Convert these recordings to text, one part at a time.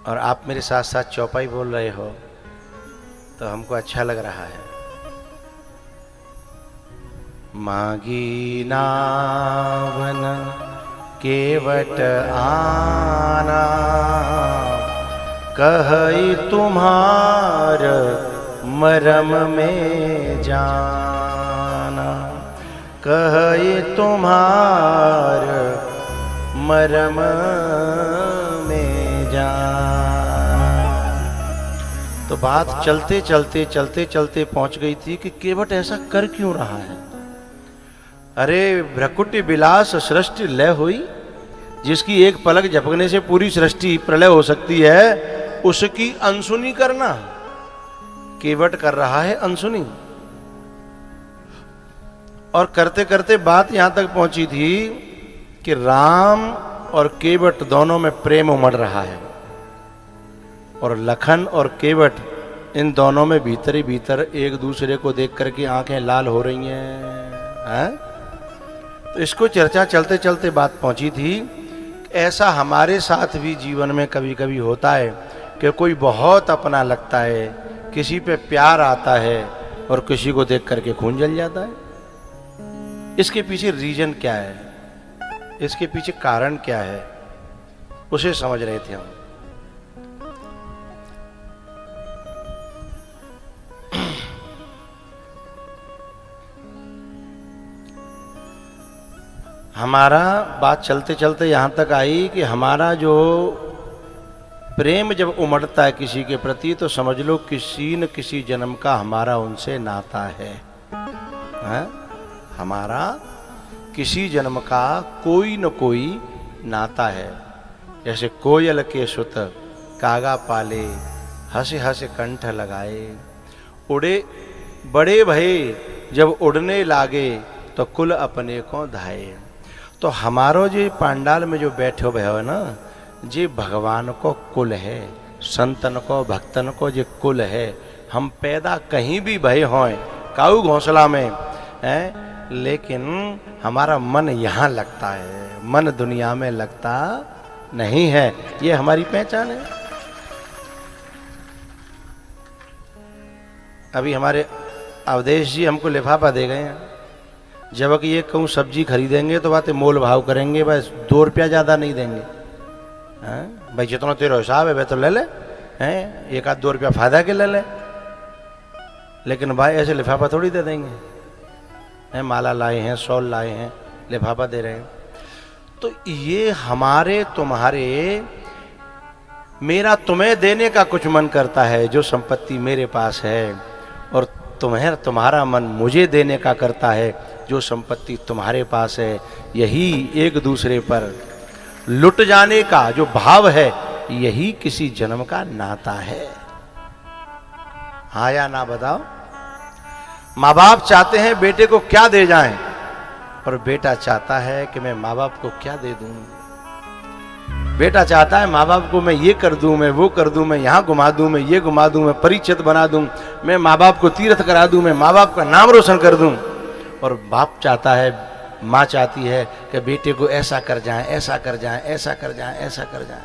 और आप मेरे साथ साथ चौपाई बोल रहे हो तो हमको अच्छा लग रहा है। मागी नावन केवट आना, कहई तुम्हार मरम में जाना, कहई तुम्हार मरम में जाना। तो बात चलते चलते पहुंच गई थी कि केवट ऐसा कर क्यों रहा है। अरे भ्रकुटी विलास सृष्टि लय हुई, जिसकी एक पलक झपकने से पूरी सृष्टि प्रलय हो सकती है, उसकी अनसुनी करना केवट कर रहा है अनसुनी। और करते करते बात यहां तक पहुंची थी कि राम और केवट दोनों में प्रेम उमड़ रहा है, और लखन और केवट इन दोनों में भीतर ही भीतर एक दूसरे को देख करके आंखें लाल हो रही हैं। तो इसको चर्चा चलते चलते बात पहुंची थी। ऐसा हमारे साथ भी जीवन में कभी कभी होता है कि कोई बहुत अपना लगता है, किसी पे प्यार आता है और किसी को देख करके खून जल जाता है। इसके पीछे रीजन क्या है, इसके पीछे कारण क्या है, उसे समझ रहे थे हम। हमारा बात चलते चलते यहाँ तक आई कि हमारा जो प्रेम जब उमड़ता है किसी के प्रति, तो समझ लो किसी न किसी जन्म का हमारा उनसे नाता है। हमारा किसी जन्म का कोई न कोई नाता है। जैसे कोयल के सुत कागा पाले, हंसे हंसे कंठ लगाए, उड़े बड़े भये जब उड़ने लागे, तो कुल अपने को धाये। तो हमारो जो पांडाल में जो बैठे हुए हो ना, जे भगवान को कुल है, संतन को भक्तन को जे कुल है। हम पैदा कहीं भी भय हों, काऊ घोंसला में है, लेकिन हमारा मन यहाँ लगता है, मन दुनिया में लगता नहीं है। ये हमारी पहचान है। अभी हमारे अवधेश जी हमको लिफाफा दे गए हैं, जबकि ये कहूँ सब्जी खरीदेंगे तो बातें मोल भाव करेंगे, बस 2 रुपया ज़्यादा नहीं देंगे। भाई जितना तेरा हिसाब है वह तो ले ले, हैं 1-2 रुपया फायदा के ले ले, लेकिन भाई ऐसे लिफाफा थोड़ी दे देंगे। हैं माला लाए हैं, शॉल लाए हैं, लिफाफा दे रहे हैं। तो ये हमारे तुम्हारे, मेरा तुम्हें देने का कुछ मन करता है जो संपत्ति मेरे पास है, और तुम्हारा मन मुझे देने का करता है जो संपत्ति तुम्हारे पास है। यही एक दूसरे पर लुट जाने का जो भाव है, यही किसी जन्म का नाता है। हाँ या ना बताओ। माँ बाप चाहते हैं बेटे को क्या दे जाएं, और बेटा चाहता है कि मैं माँ बाप को क्या दे दूं। बेटा चाहता है माँ बाप को मैं ये कर दूं, मैं वो कर दूं, मैं यहाँ घुमा दूं, मैं ये घुमा दूं, मैं परिचित बना दूं, मैं माँ बाप को तीर्थ करा दूं, मैं माँ बाप का नाम रोशन कर दूं। और बाप चाहता है, माँ चाहती है कि बेटे को ऐसा कर जाए, ऐसा कर जाए, ऐसा कर जाए, ऐसा कर जाए।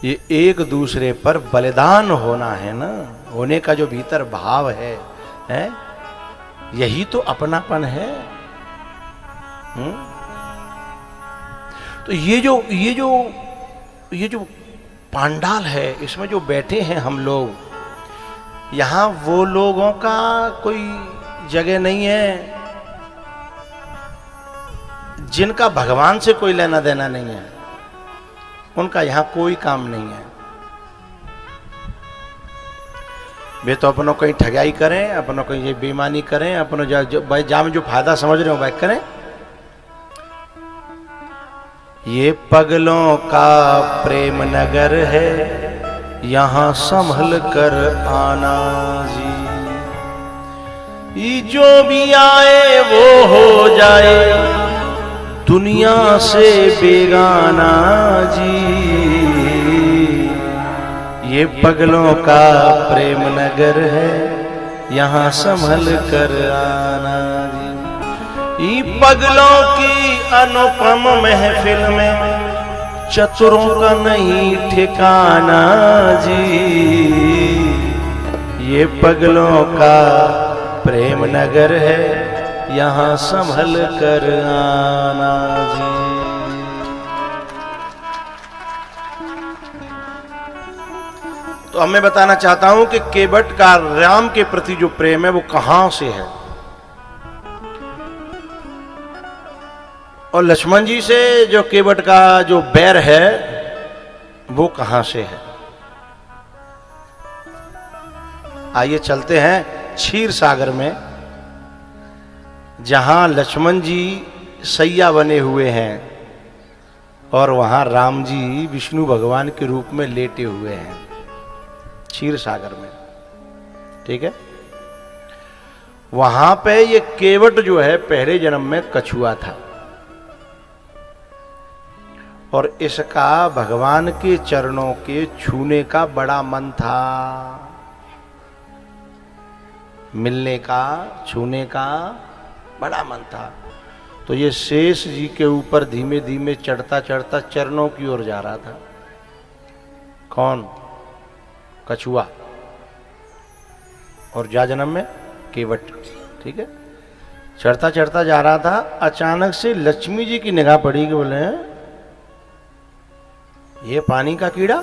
ये एक दूसरे पर बलिदान होना है ना, होने का जो भीतर भाव है, यही तो अपनापन है। तो ये जो पांडाल है, इसमें जो बैठे हैं हम लोग, यहाँ वो लोगों का कोई जगह नहीं है जिनका भगवान से कोई लेना देना नहीं है। उनका यहाँ कोई काम नहीं है। वे तो अपनों कहीं ठगाई करें, अपनों कहीं ये बेईमानी करें, अपनों जा में जो फायदा समझ रहे हो वह करें। ये पगलों का प्रेम नगर है, यहाँ संभल कर आना जी। ये जो भी आए वो हो जाए दुनिया से बेगाना जी। ये पगलों का प्रेम नगर है, यहाँ संभल कर आना जी। ये पगलों की अनुपम महफिल में चतुरों का नहीं ठिकाना जी, ये पगलों का प्रेम नगर है, यहाँ संभल कर आना जी। तो मैं बताना चाहता हूं कि केवट का राम के प्रति जो प्रेम है वो कहां से है, और लक्ष्मण जी से जो केवट का जो बैर है वो कहां से है। आइए चलते हैं क्षीर सागर में, जहां लक्ष्मण जी सैया बने हुए हैं और वहां राम जी विष्णु भगवान के रूप में लेटे हुए हैं क्षीर सागर में। ठीक है, वहां पे ये केवट जो है पहले जन्म में कछुआ था, और इसका भगवान के चरणों के छूने का बड़ा मन था, मिलने का, छूने का बड़ा मन था। तो ये शेष जी के ऊपर धीमे धीमे चढ़ता चढ़ता चरणों की ओर जा रहा था। कौन? कछुआ। और जा जन्म में केवट। ठीक है, चढ़ता चढ़ता जा रहा था, अचानक से लक्ष्मी जी की निगाह पड़ी कि बोले ये पानी का कीड़ा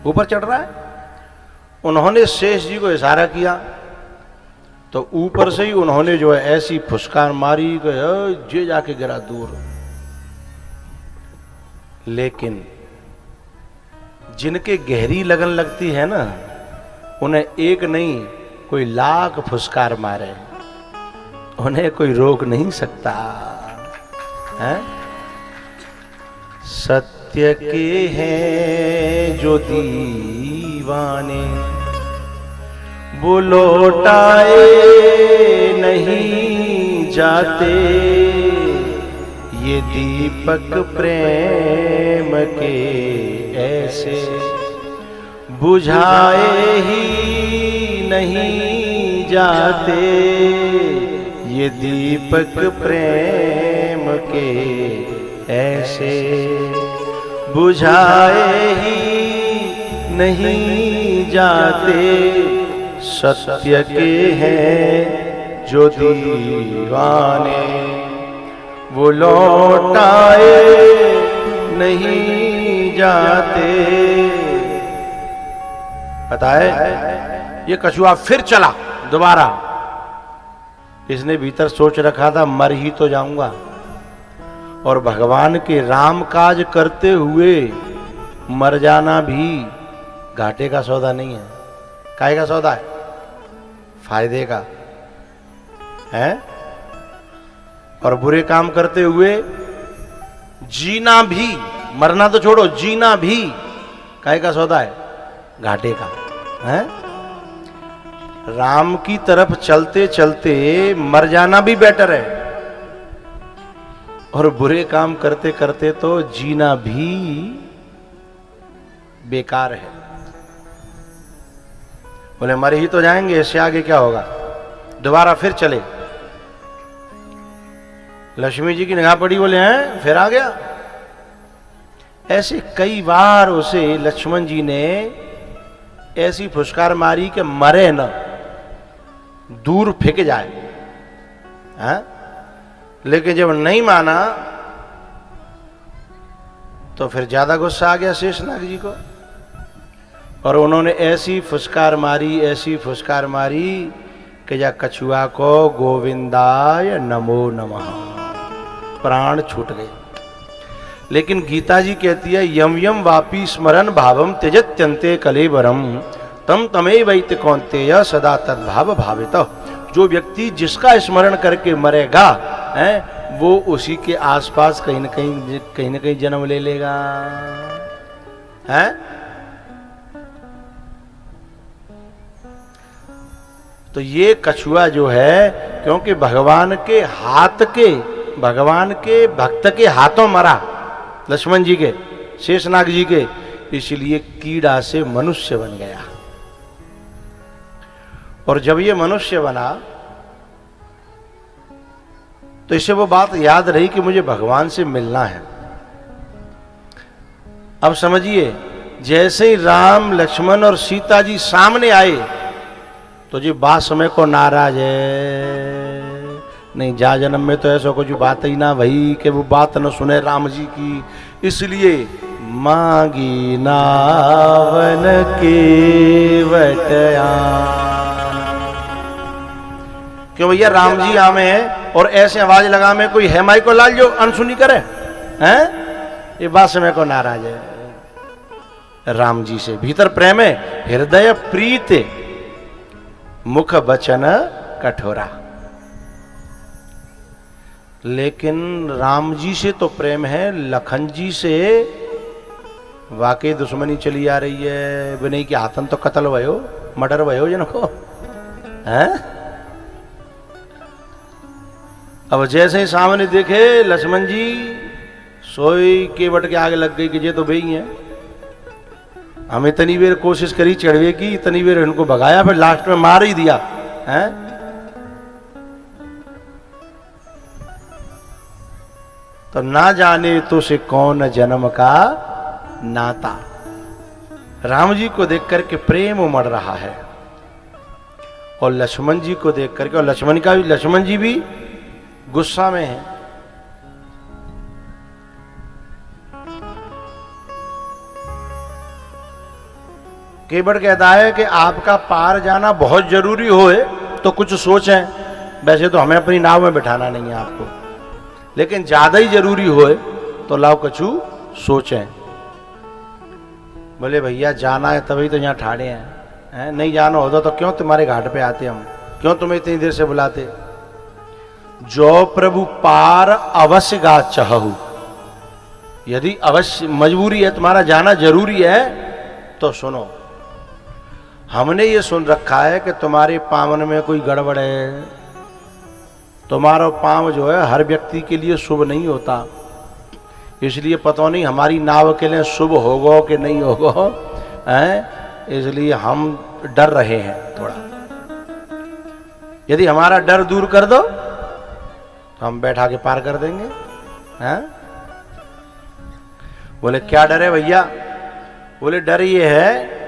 ऊपर चढ़ रहा है। उन्होंने शेष जी को इशारा किया तो ऊपर से ही उन्होंने जो है ऐसी फुसकार मारी कि जे जाके गिरा दूर। लेकिन जिनके गहरी लगन लगती है ना, उन्हें एक नहीं कोई लाख फुसकार मारे, उन्हें कोई रोक नहीं सकता है। सत्य के हैं जो दीवाने, वो लौटाए नहीं जाते, ये दीपक प्रेम के ऐसे बुझाए ही नहीं जाते, ये दीपक प्रेम के ऐसे बुझाए ही नहीं जाते। सत्य के हैं जो दीवाने, वो लौटाए नहीं जाते। पता है, ये कछुआ फिर चला दोबारा। इसने भीतर सोच रखा था मर ही तो जाऊंगा, और भगवान के राम काज करते हुए मर जाना भी घाटे का सौदा नहीं है। काहे का सौदा है? फायदे का है। और बुरे काम करते हुए जीना भी, मरना तो छोड़ो, जीना भी काहे का सौदा है? घाटे का है। राम की तरफ चलते चलते मर जाना भी बेटर है, और बुरे काम करते करते तो जीना भी बेकार है। बोले मर ही तो जाएंगे, इससे आगे क्या होगा। दोबारा फिर चले। लक्ष्मी जी की निगाह पड़ी, बोले हैं फिर आ गया। ऐसे कई बार उसे लक्ष्मण जी ने ऐसी फुसकार मारी कि मरे न, दूर फेंक जाए है? लेकिन जब नहीं माना तो फिर ज्यादा गुस्सा आ गया शेषनाग जी को, और उन्होंने ऐसी फुसकार मारी, ऐसी फुसकार मारी कि जा कछुआ को गोविंदाय नमो नमः प्राण छूट गए। लेकिन गीता जी कहती है यम यम वापी स्मरण भावम त्यजत्यन्ते कलेवरम तम तमेव वैत कौन्तेय सदा तद्भाव भावित। जो व्यक्ति जिसका स्मरण करके मरेगा है, वो उसी के आसपास कहीं न कहीं जन्म ले लेगा है। तो ये कछुआ जो है, क्योंकि भगवान के भक्त के हाथों मरा, लक्ष्मण जी के, शेषनाग जी के, इसलिए कीड़ा से मनुष्य बन गया। और जब ये मनुष्य बना तो इसे वो बात याद रही कि मुझे भगवान से मिलना है। अब समझिए, जैसे ही राम लक्ष्मण और सीता जी सामने आए तो जी बात समय को नाराज है, नहीं जा जन्म में तो ऐसा कुछ बात ही ना भई कि वो बात न सुने राम जी की, इसलिए मांगी नावन के वटया। क्यों भैया, राम जी आमे हैं और ऐसे आवाज लगा में कोई है माई को लाल जो अनसुनी करे हैं, ये बात समय को नाराज है। राम जी से भीतर प्रेम है, हृदय प्रीत, मुख बचन कठोरा। लेकिन राम जी से तो प्रेम है, लखन जी से वाकई दुश्मनी चली आ रही है। विनय के हाथन तो कत्ल भयो, मर्डर भयो जिनको हैं। अब जैसे ही सामने देखे लक्ष्मण जी, सोई केवट के आगे लग गई कि ये तो भई हैं। हमें इतनी देर कोशिश करी चढ़वे की, इतनी देर इनको भगाया, फिर लास्ट में मार ही दिया हैं। तो ना जाने तो से कौन जन्म का नाता। राम जी को देख करके प्रेम उमड़ रहा है और लक्ष्मण जी को देख करके, और लक्ष्मण जी भी गुस्सा में है। केवट कहता है कि आपका पार जाना बहुत जरूरी हो तो कुछ सोचें, वैसे तो हमें अपनी नाव में बिठाना नहीं है आपको, लेकिन ज्यादा ही जरूरी हो तो लाओ कछु सोचें। बोले भैया जाना है तभी तो यहाँ ठाड़े हैं, नहीं जाना होता तो क्यों तुम्हारे घाट पे आते हम, क्यों तुम्हें इतनी देर से बुलाते। जो प्रभु पार अवश्य गा चाहू, यदि अवश्य मजबूरी है, तुम्हारा जाना जरूरी है तो सुनो। हमने ये सुन रखा है कि तुम्हारे पावन में कोई गड़बड़ है, तुम्हारा पांव जो है हर व्यक्ति के लिए शुभ नहीं होता, इसलिए पता नहीं हमारी नाव के लिए शुभ होगा कि नहीं होगा हैं, इसलिए हम डर रहे हैं थोड़ा। यदि हमारा डर दूर कर दो तो हम बैठा के पार कर देंगे हैं। बोले क्या डर है भैया। बोले डर ये है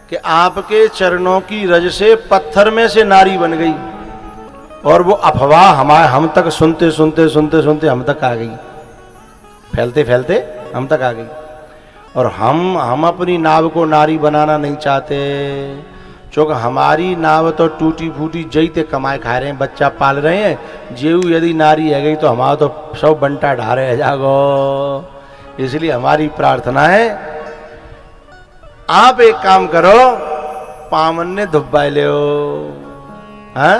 कि आपके चरणों की रज से पत्थर में से नारी बन गई और वो अफवाह हम तक सुनते सुनते सुनते सुनते हम तक आ गई, फैलते फैलते हम तक आ गई। और हम अपनी नाव को नारी बनाना नहीं चाहते, क्योंकि हमारी नाव तो टूटी फूटी जईते कमाए खा रहे हैं, बच्चा पाल रहे हैं। जेऊ यदि नारी है गई तो हमारा तो सब बंटा ढारे है जागो। इसलिए हमारी प्रार्थना है, आप एक काम करो, पावन ने धुब्बा ले हाँ,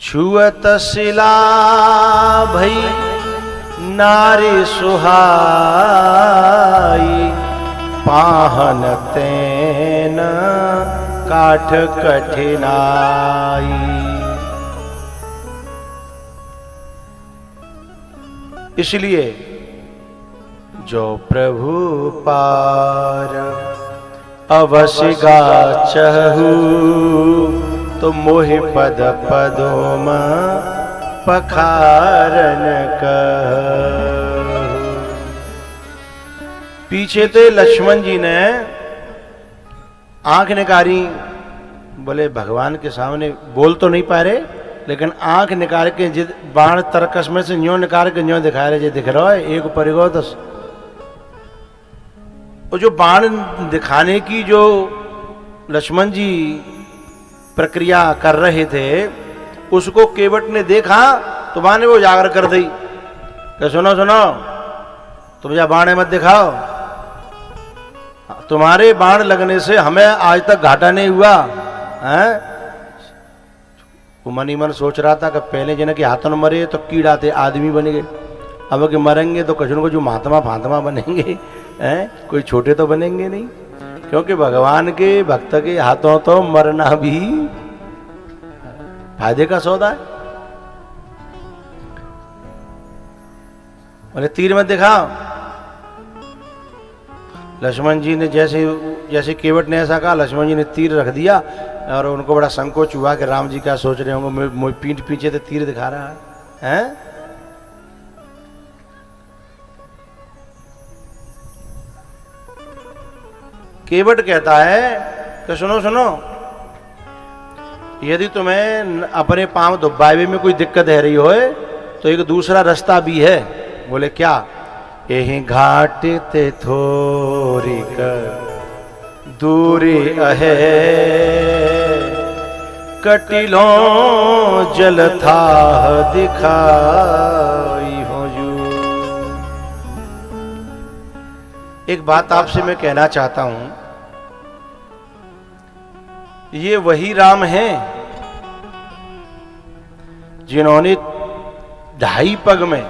छुअत शिला भई नारी सुहाई, पाहन तेन काठ कठिनाई। इसलिए जो प्रभु पार अवश्य गा चहु, तो मोहि पद पदोम पखारन कहु। पीछे थे लक्ष्मण जी ने आंख निकाली, बोले भगवान के सामने बोल तो नहीं पा रहे, लेकिन आंख निकाल के जिद बाण तरकस में से न्यों निकाल के न्यों दिखा रहे, दिख रहा है एक परिगो दस। और जो बाण दिखाने की जो लक्ष्मण जी प्रक्रिया कर रहे थे, उसको केवट ने देखा तो बाण वो जागर कर दी कि सुनो सुनो, तुम या बाण मत दिखाओ, तुम्हारे बाण लगने से हमें आज तक घाटा नहीं हुआ है। वो मन ही मन सोच रहा था कि पहले जन के हाथों में मरे तो कीड़ा थे आदमी बन गए, अब के मरेंगे तो कुछ न कुछ महात्मा फात्मा बनेंगे हैं, कोई छोटे तो बनेंगे नहीं, क्योंकि भगवान के भक्त के हाथों तो मरना भी फायदे का सौदा है। बोले तीर मत दिखाओ। लक्ष्मण जी ने जैसे केवट ने ऐसा कहा, लक्ष्मण जी ने तीर रख दिया और उनको बड़ा संकोच हुआ कि राम जी क्या सोच रहे होंगे, मुझे पीठ पीछे तो तीर दिखा रहा है। केवट कहता है कि सुनो सुनो, यदि तुम्हें अपने पांव दुब्बावे में कोई दिक्कत है रही हो तो एक दूसरा रास्ता भी है। बोले क्या? यही घाट ते थोड़ी कर दूरी अहे, कटिलो जल था दिखाई हो जू। एक बात आपसे मैं कहना चाहता हूं, ये वही राम हैं जिन्होंने 2.5 पग में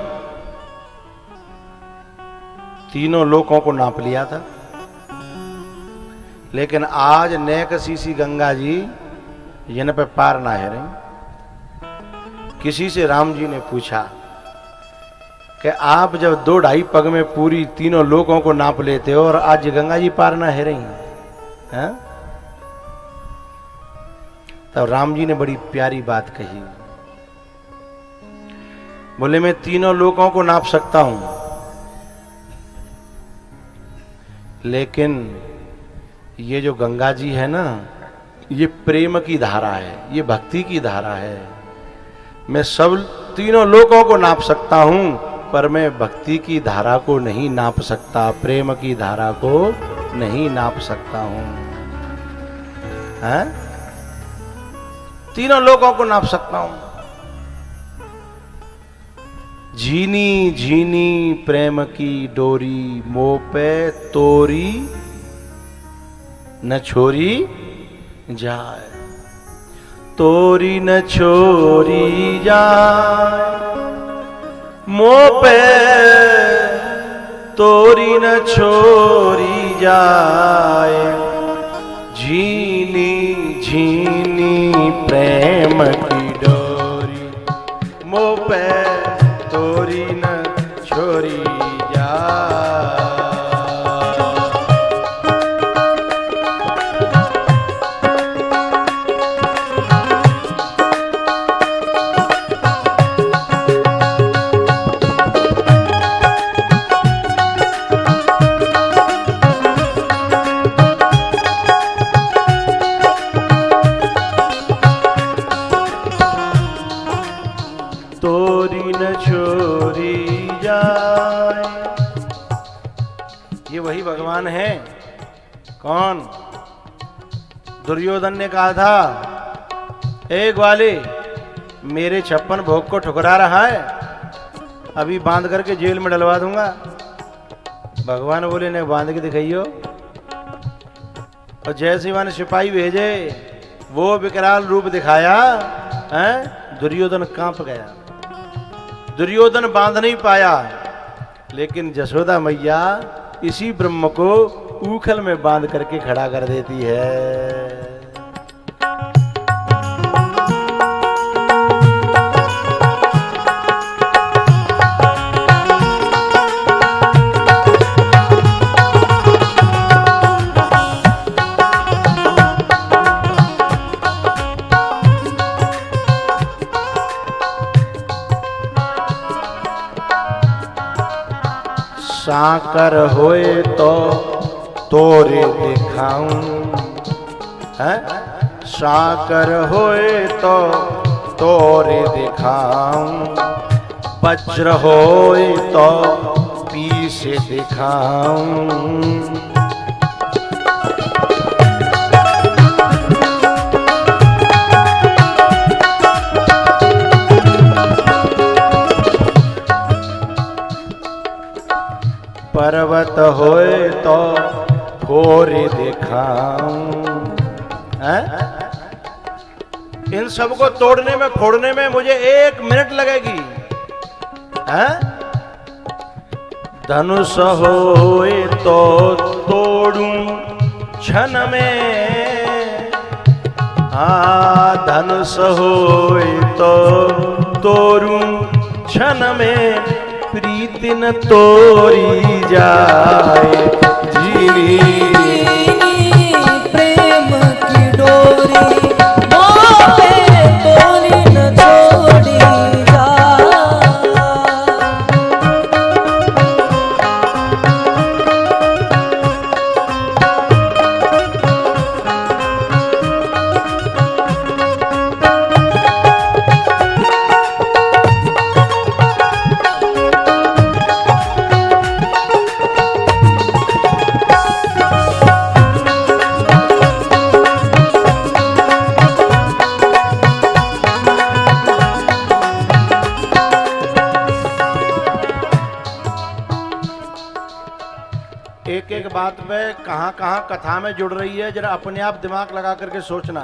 तीनों लोकों को नाप लिया था। लेकिन आज नैकसीसी गंगा जी जिन पे पार ना है रही। किसी से राम जी ने पूछा कि आप जब 2-2.5 पग में पूरी तीनों लोकों को नाप लेते हो और आज गंगा जी पार ना है रही हैं? तब राम जी ने बड़ी प्यारी बात कही। बोले मैं तीनों लोकों को नाप सकता हूं, लेकिन ये जो गंगा जी है ना, ये प्रेम की धारा है, ये भक्ति की धारा है। मैं सब तीनों लोकों को नाप सकता हूं, पर मैं भक्ति की धारा को नहीं नाप सकता, प्रेम की धारा को नहीं नाप सकता हूं। हैं? तीनों लोगों को नाप सकता हूं। झीनी झीनी प्रेम की डोरी, मोह पे तोरी न छोरी जाए, तोरी न छोरी जाए, मोह पे तोरी न छोरी जाए, झीनी झीनी प्रेम की डोरी, मोह पे तोरी न छोरी जाए। तोरी न छोरी जाए, ये वही भगवान है। कौन? दुर्योधन ने कहा था, ए ग्वाले, मेरे 56 भोग को ठुकरा रहा है, अभी बांध करके जेल में डलवा दूंगा। भगवान बोले ने बांध के दिखाइयो। और जैसे मैंने सिपाही भेजे, वो विकराल रूप दिखाया, हैं? दुर्योधन कांप गया। दुर्योधन बांध नहीं पाया, लेकिन जसोदा मैया इसी ब्रह्म को ऊखल में बांध करके खड़ा कर देती है। साकर होए तो तोरे दिखाऊं, हैं? साकर होए तो तोरे दिखाऊं, वज्र होए तो पीसे दिखाऊं। पर्वत होए तो फोरे दिखाऊं, हैं? इन सबको तोड़ने में, फोड़ने में मुझे 1 मिनट लगेगी, हैं? धनुष होए तो तोड़ूं क्षण में, धनुष होए तो तोड़ूं क्षण में, प्रीति न तोरी जाए, जीनी प्रेम की डोरी, मोह पे तोरी न छोड़ी जाए। एक एक बात पे कहां कहां कथा में जुड़ रही है, जरा अपने आप दिमाग लगा करके सोचना।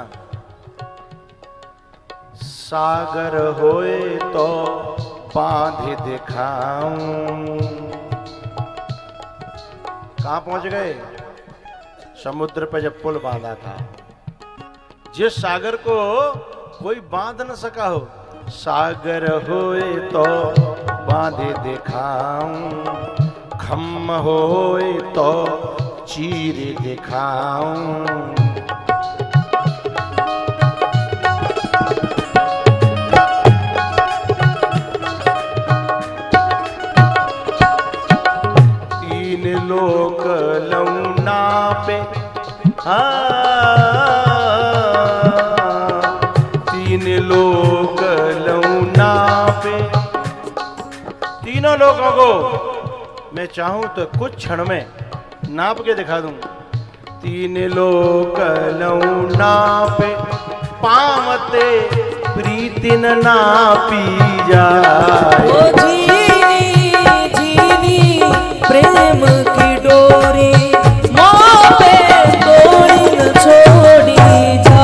सागर होए तो बांध दिखाऊं। कहां पहुंच गए? समुद्र पे जब पुल बांधा था, जिस सागर को कोई बांध न सका हो, सागर होए तो बांधे दिखाऊं, खम्म होए तो चीर दिखाऊं। तीन लोक लौना पे, तीन लोक लौना पे, तीनों लोगों को मैं चाहूं तो कुछ क्षण में नाप के दिखा दूं। तीन लोक लौना पे पावते प्रीति न नापी जाए। ओ जीनी जीनी प्रेम की डोरी, माँ पे तोड़ी न छोड़ी जा।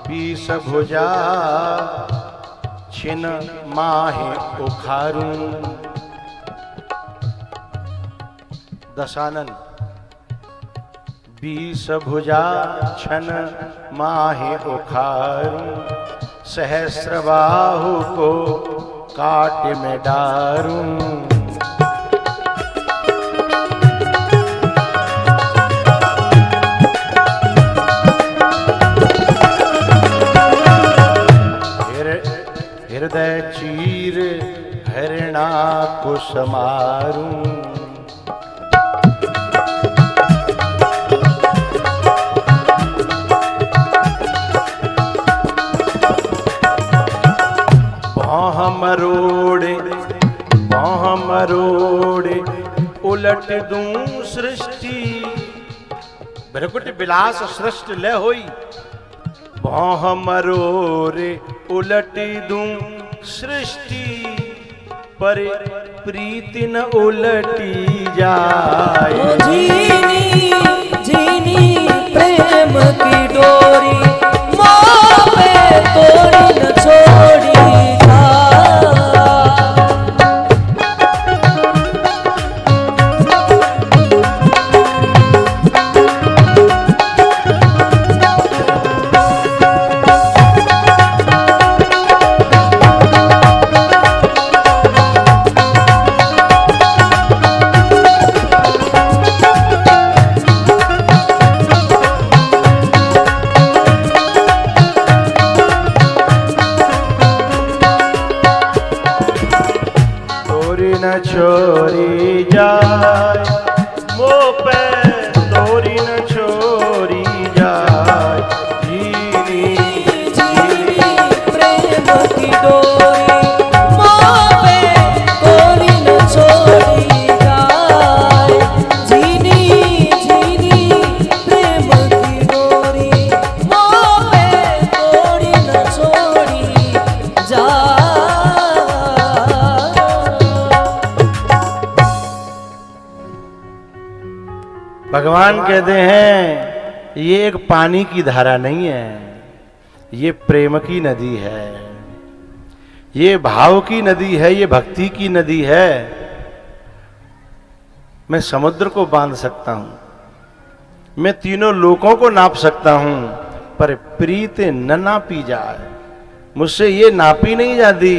बीस भुजा छिन माहे उखारूं। दशानन 20 भुजा छन माहे उखारूं, सहस्र बाहु को काट में डारूं। हृदय चीर हरिणा को समारूं। बाह मरोड़े उलट दूं सृष्टि। भृकुट बिलास सृष्टि ले होई, बाह मरोड़े उलट दूं सृष्टि, पर प्रीति न उलटी जाए। ओ जीनी जीनी प्रेम की डोरी, माँ पे तोड़ी न छोड़ी जा। छोरी जाए मो पे तोरी न छोरी जाए। जीनी जीनी प्रेम की डोरी, माँ पे तोड़ी न छोड़ी जाए। जीनी जीनी प्रेम की डोरी, माँ पे तोड़ी न छोड़ी जाए। भगवान कहते हैं ये एक पानी की धारा नहीं है, ये प्रेम की नदी है, ये भाव की नदी है, ये भक्ति की नदी है। मैं समुद्र को बांध सकता हूं, मैं तीनों लोकों को नाप सकता हूं, पर प्रीत न नापी जाए। मुझसे ये नापी नहीं जाती,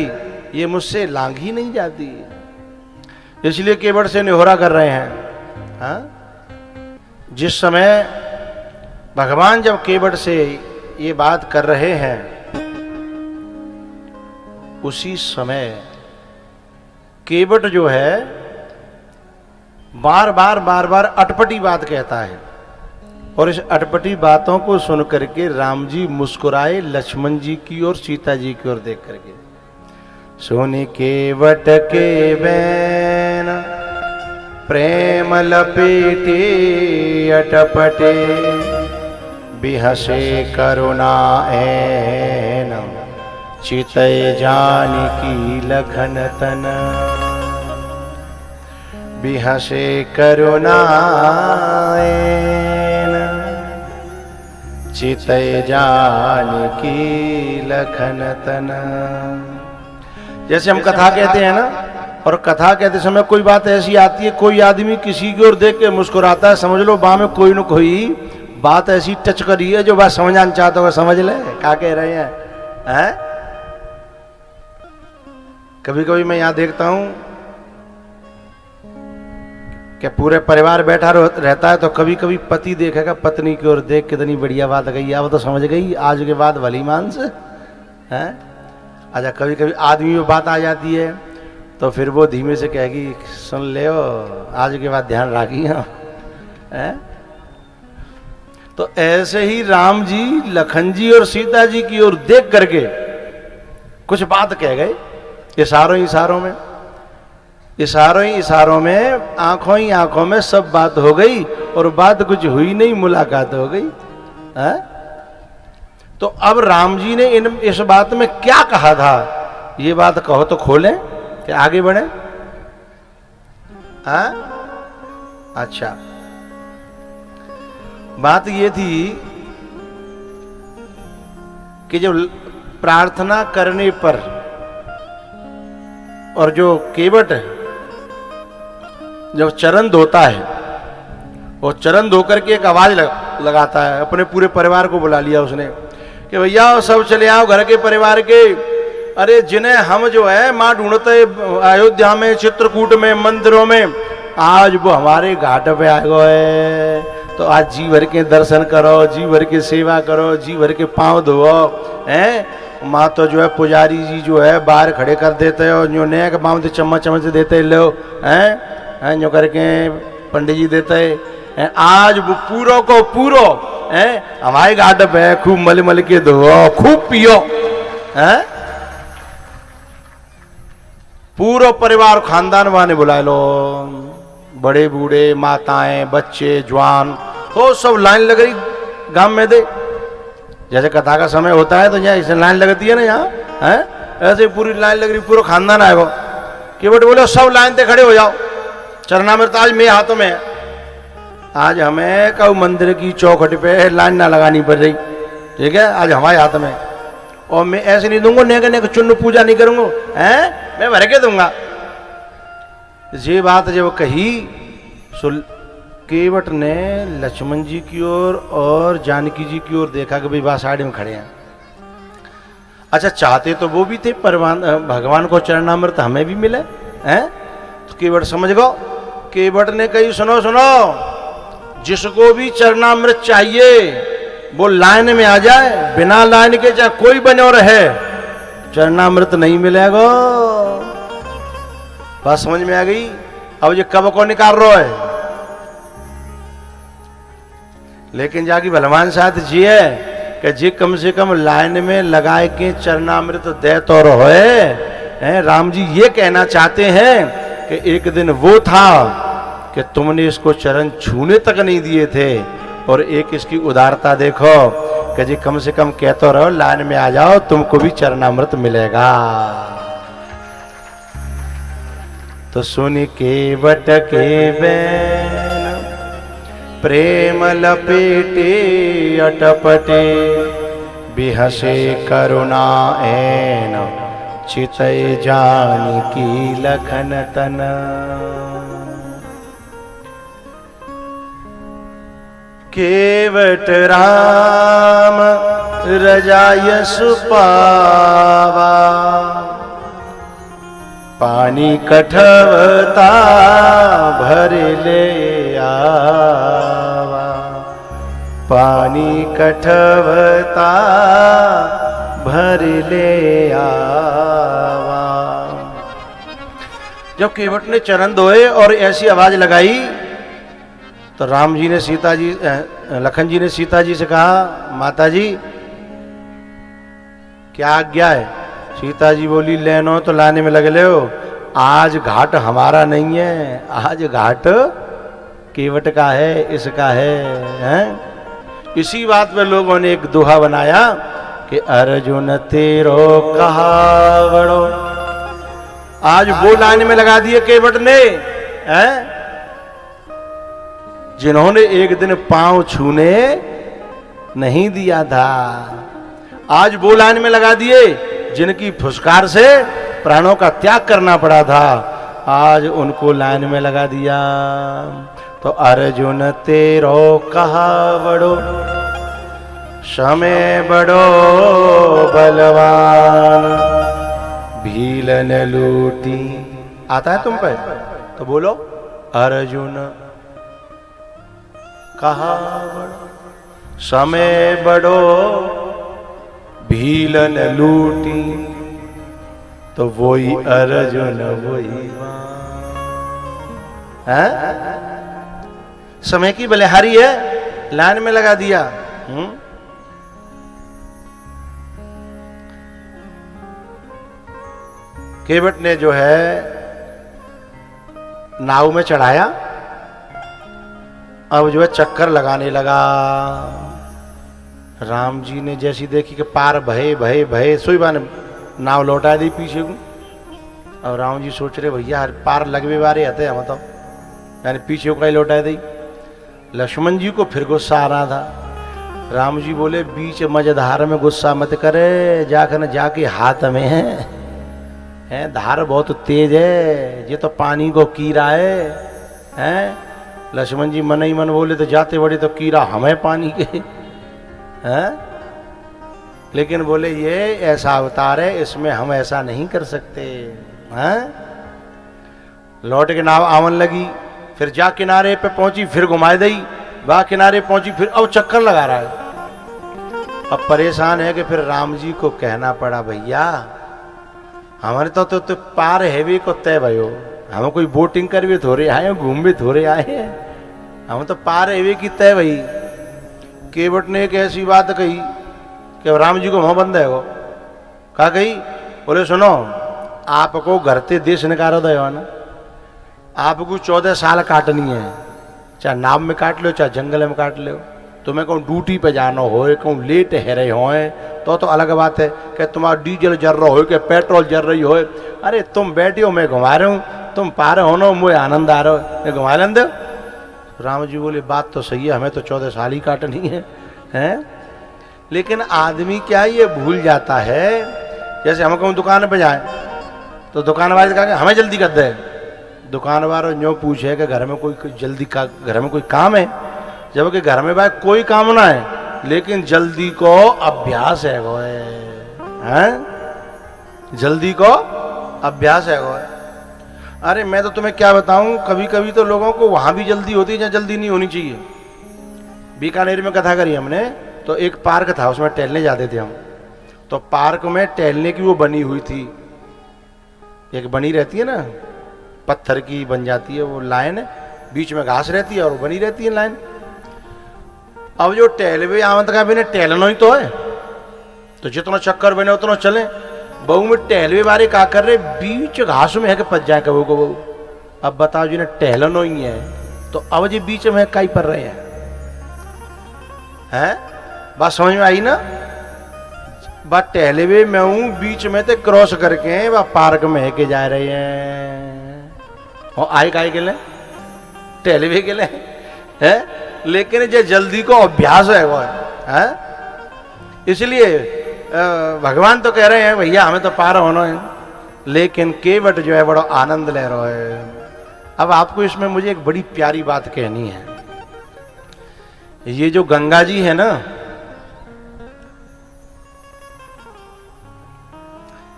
ये मुझसे लांघी नहीं जाती। इसलिए केवट से निहोरा कर रहे हैं। हाँ, जिस समय भगवान जब केवट से ये बात कर रहे हैं, उसी समय केवट जो है बार बार अटपटी बात कहता है, और इस अटपटी बातों को सुन करके राम जी मुस्कुराए लक्ष्मण जी की और सीता जी की ओर देख करके। सुनि केवट के बैन प्रेम लपेटे अटपटे, बिहसे करुणा ऐन चितय जानकी लखन तन। बिहसे करुणा ऐन चितय जानकी लखन तन। जैसे हम कथा कहते हैं ना, और कथा कहते समय कोई बात ऐसी आती है, कोई आदमी किसी की ओर देख के मुस्कुराता है, समझ लो वहां में कोई न कोई बात ऐसी टच करी है जो बात समझना चाहते हो, समझ ले क्या कह रहे हैं? कभी कभी मैं यहां देखता हूं कि पूरे परिवार बैठा रहता है, तो कभी कभी पति देखेगा पत्नी की ओर देख कितनी बढ़िया बात गई, अब तो समझ गई आज के बाद भली मान से है। अच्छा, कभी कभी आदमी में बात आ जाती है तो फिर वो धीमे से कहेगी सुन ले आज के बाद ध्यान राखी है। तो ऐसे ही राम जी लखन जी और सीता जी की ओर देख करके कुछ बात कह गए, इशारों में, इशारों में, आंखों ही आंखों में सब बात हो गई, और बात कुछ हुई नहीं, मुलाकात हो गई है? तो अब राम जी ने इस बात में क्या कहा था, ये बात कहो तो खोलें कि आगे बढ़े। अच्छा, बात ये थी कि जब प्रार्थना करने पर और जो केवट जब चरण धोता है, वो चरण धो करके एक आवाज लगाता है, अपने पूरे परिवार को बुला लिया उसने कि भैया सब चले आओ घर के परिवार के। अरे जिन्हें हम जो है माँ ढूंढते अयोध्या में, चित्रकूट में, मंदिरों में, आज वो हमारे घाट पे आ गए, तो आज जी भर के दर्शन करो, जी भर के सेवा करो, जी भर के पांव धो हैं। माँ तो जो है पुजारी जी जो है बाहर खड़े कर देते हो, जो नेक बाम तो चम्मच देते लो हैं, जो करके पंडित जी देते हैं। आज वो पूरो को पूरो हैं हमारे घाट पे खूब मल मल के धो, खूब पियो हैं। पूरा परिवार खानदान वाले बुला लो, बड़े बूढ़े, माताएं, बच्चे, जवान, तो सब लाइन लग रही गांव में दे। जैसे कथा का समय होता है तो यहाँ इसे लाइन लगती है ना, यहाँ है ऐसे पूरी लाइन लग रही, पूरा खानदान आएगा। केवट बोले सब लाइन पे खड़े हो जाओ, चरणामृत आज मेरे हाथों में है। आज हमें कऊ मंदिर की चौखट पे लाइन ना लगानी पड़ रही, ठीक है, आज हमारे हाथ में। और मैं ऐसे नहीं दूंगा, नेक चुन्न पूजा नहीं करूंगा, हैं मैं भर के दूंगा। ये बात जब कही सो केवट ने लक्ष्मण जी की ओर और जानकी जी की ओर देखा कि भाई बात साइड में खड़े हैं। अच्छा, चाहते तो वो भी थे भगवान को चरणामृत हमें भी मिले हैं, तो केवट समझ गो। केवट ने कही सुनो सुनो, जिसको भी चरणामृत चाहिए वो लाइन में आ जाए, बिना लाइन के चाहे कोई बनो रहे, चरणामृत नहीं मिलेगा। बात समझ में आ गई? अब ये कब को निकाल रहा है, लेकिन जाके भगवान साथ जी है कि जी कम से कम लाइन में लगाए के चरणामृत दे तो रहे। राम जी ये कहना चाहते हैं कि एक दिन वो था कि तुमने इसको चरण छूने तक नहीं दिए थे, और एक इसकी उदारता देखो कि जी कम से कम कह तो रहो लाइन में आ जाओ, तुमको भी चरणामृत मिलेगा। तो सुनि केवट के बैन प्रेम लपेटे अटपटे, बिहसे करुणा ऐन चितय जानकी लखन तन। केवट राम रजायस पावा, पानी कठवता भर ले आवा, पानी कठवता भर ले आवा। जब केवट ने चरण धोए और ऐसी आवाज लगाई तो राम जी ने सीता जी लखन जी ने सीता जी से कहा, माता जी क्या आज्ञा है? सीता जी बोली, लेनो तो लाने में लगे ले हो, आज घाट हमारा नहीं है, आज घाट केवट का है, इसका है? इसी बात पे लोगों ने एक दोहा बनाया कि अर्जुन तेरो कहावड़ो। आज वो लाइन में लगा दिए केवट ने, हैं? जिन्होंने एक दिन पांव छूने नहीं दिया था, आज वो लाइन में लगा दिए जिनकी फुसकार से प्राणों का त्याग करना पड़ा था, आज उनको लाइन में लगा दिया। तो अर्जुन तेरो कहावड़ो, समय बड़ो बलवान, भीलन लूटी। आता है तुम पे? तो बोलो, अर्जुन कहावड़ो, समय बड़ो भीलन लूटी, तो वही अर्जुन वही है। समय की बलिहारी है, लाइन में लगा दिया। केवट ने जो है नाव में चढ़ाया, अब जो है चक्कर लगाने लगा। राम जी ने जैसी देखी कि पार भये भये भये, सोई ने नाव लौटा दी पीछे को। अब राम जी सोच रहे, भैया पार लगवे बारे आते हम तो, यानी पीछे को कहीं लौटा दी। लक्ष्मण जी को फिर गुस्सा आ रहा था। राम जी बोले, बीच मझधार में गुस्सा मत करे, जाकर जाके हाथ में है, धार बहुत तेज है, ये तो पानी को कीरा है? लक्ष्मण जी मन ही मन बोले, तो जाते बड़े तो कीरा हमें पानी के, हैं? लेकिन बोले ये ऐसा अवतार है, इसमें हम ऐसा नहीं कर सकते, हैं? लौट के नाव आवन लगी, फिर जा किनारे पे पहुंची, फिर घुमा दी, वहां किनारे पहुंची, फिर अब चक्कर लगा रहा है। अब परेशान है कि फिर राम जी को कहना पड़ा, भैया हमारे तो पार हैवी को तय भयो, हम कोई बोटिंग कर भी थोड़े आए, घूम भी थोड़े आए हैं, हम तो पार हैवी की तय भाई। केवट ने एक ऐसी बात कही कि राम जी को मुंह बंद है वो। कहा कही? बोले सुनो, आपको घर से देश निकालो दो ना, आपको 14 साल काटनी है, चाहे नाव में काट लो चाहे जंगल में काट लो। तुम्हें कहूँ ड्यूटी पे जाना हो, कहूँ लेट है रहे हो, तो अलग बात है कि तुम्हारा डीजल जल रहा हो कि पेट्रोल जल रही हो। अरे तुम बैठे हो, मैं घुमा रहा हूँ, तुम पार हो ना, मुझे आनंद आ रहा हो, मैं घुमा लें दो। राम जी बोले, बात तो सही है, हमें तो 14 साल ही काटनी है? लेकिन आदमी क्या ये भूल जाता है, जैसे हम कहूँ दुकान पे जाए तो दुकान वाले कहा हमें जल्दी कर दे। दुकान वाला जो पूछे कि घर में कोई जल्दी का, घर में कोई काम है, जबकि घर में भाई कोई काम ना है, लेकिन जल्दी को अभ्यास है वो है? जल्दी को अभ्यास है वो। अरे मैं तो तुम्हें क्या बताऊं, कभी कभी तो लोगों को वहां भी जल्दी होती है जहां जल्दी नहीं होनी चाहिए। बीकानेर में कथा करी हमने, तो एक पार्क था, उसमें टहलने जाते थे हम। तो पार्क में टहलने की वो बनी हुई थी, एक बनी रहती है ना, पत्थर की बन जाती है वो लाइन, बीच में घास रहती है और वो बनी रहती है लाइन। अब जो टहलवे आवंत का भी टहलना ही तो है, तो जितना चक्कर बने उतना चले। बहू में टहलवे बारे का कर रहे, बीच घास में है कि पच जाए कबू को। अब बताओ जी ने टहलनो ही है, तो अब जी बीच में कई पर रहे हैं? बात समझ में आई ना? बात टहलवे में हूं, बीच में तो क्रॉस करके वह पार्क में है के जा रहे हैं, और आए काय के लिए टहलवे के लिए है। लेकिन जो जल्दी को अभ्यास है वो है, इसलिए भगवान तो कह रहे हैं भैया हमें तो पार होना है, लेकिन केवट जो है बड़ा आनंद ले रहा है। अब आपको इसमें मुझे एक बड़ी प्यारी बात कहनी है। ये जो गंगा जी है ना,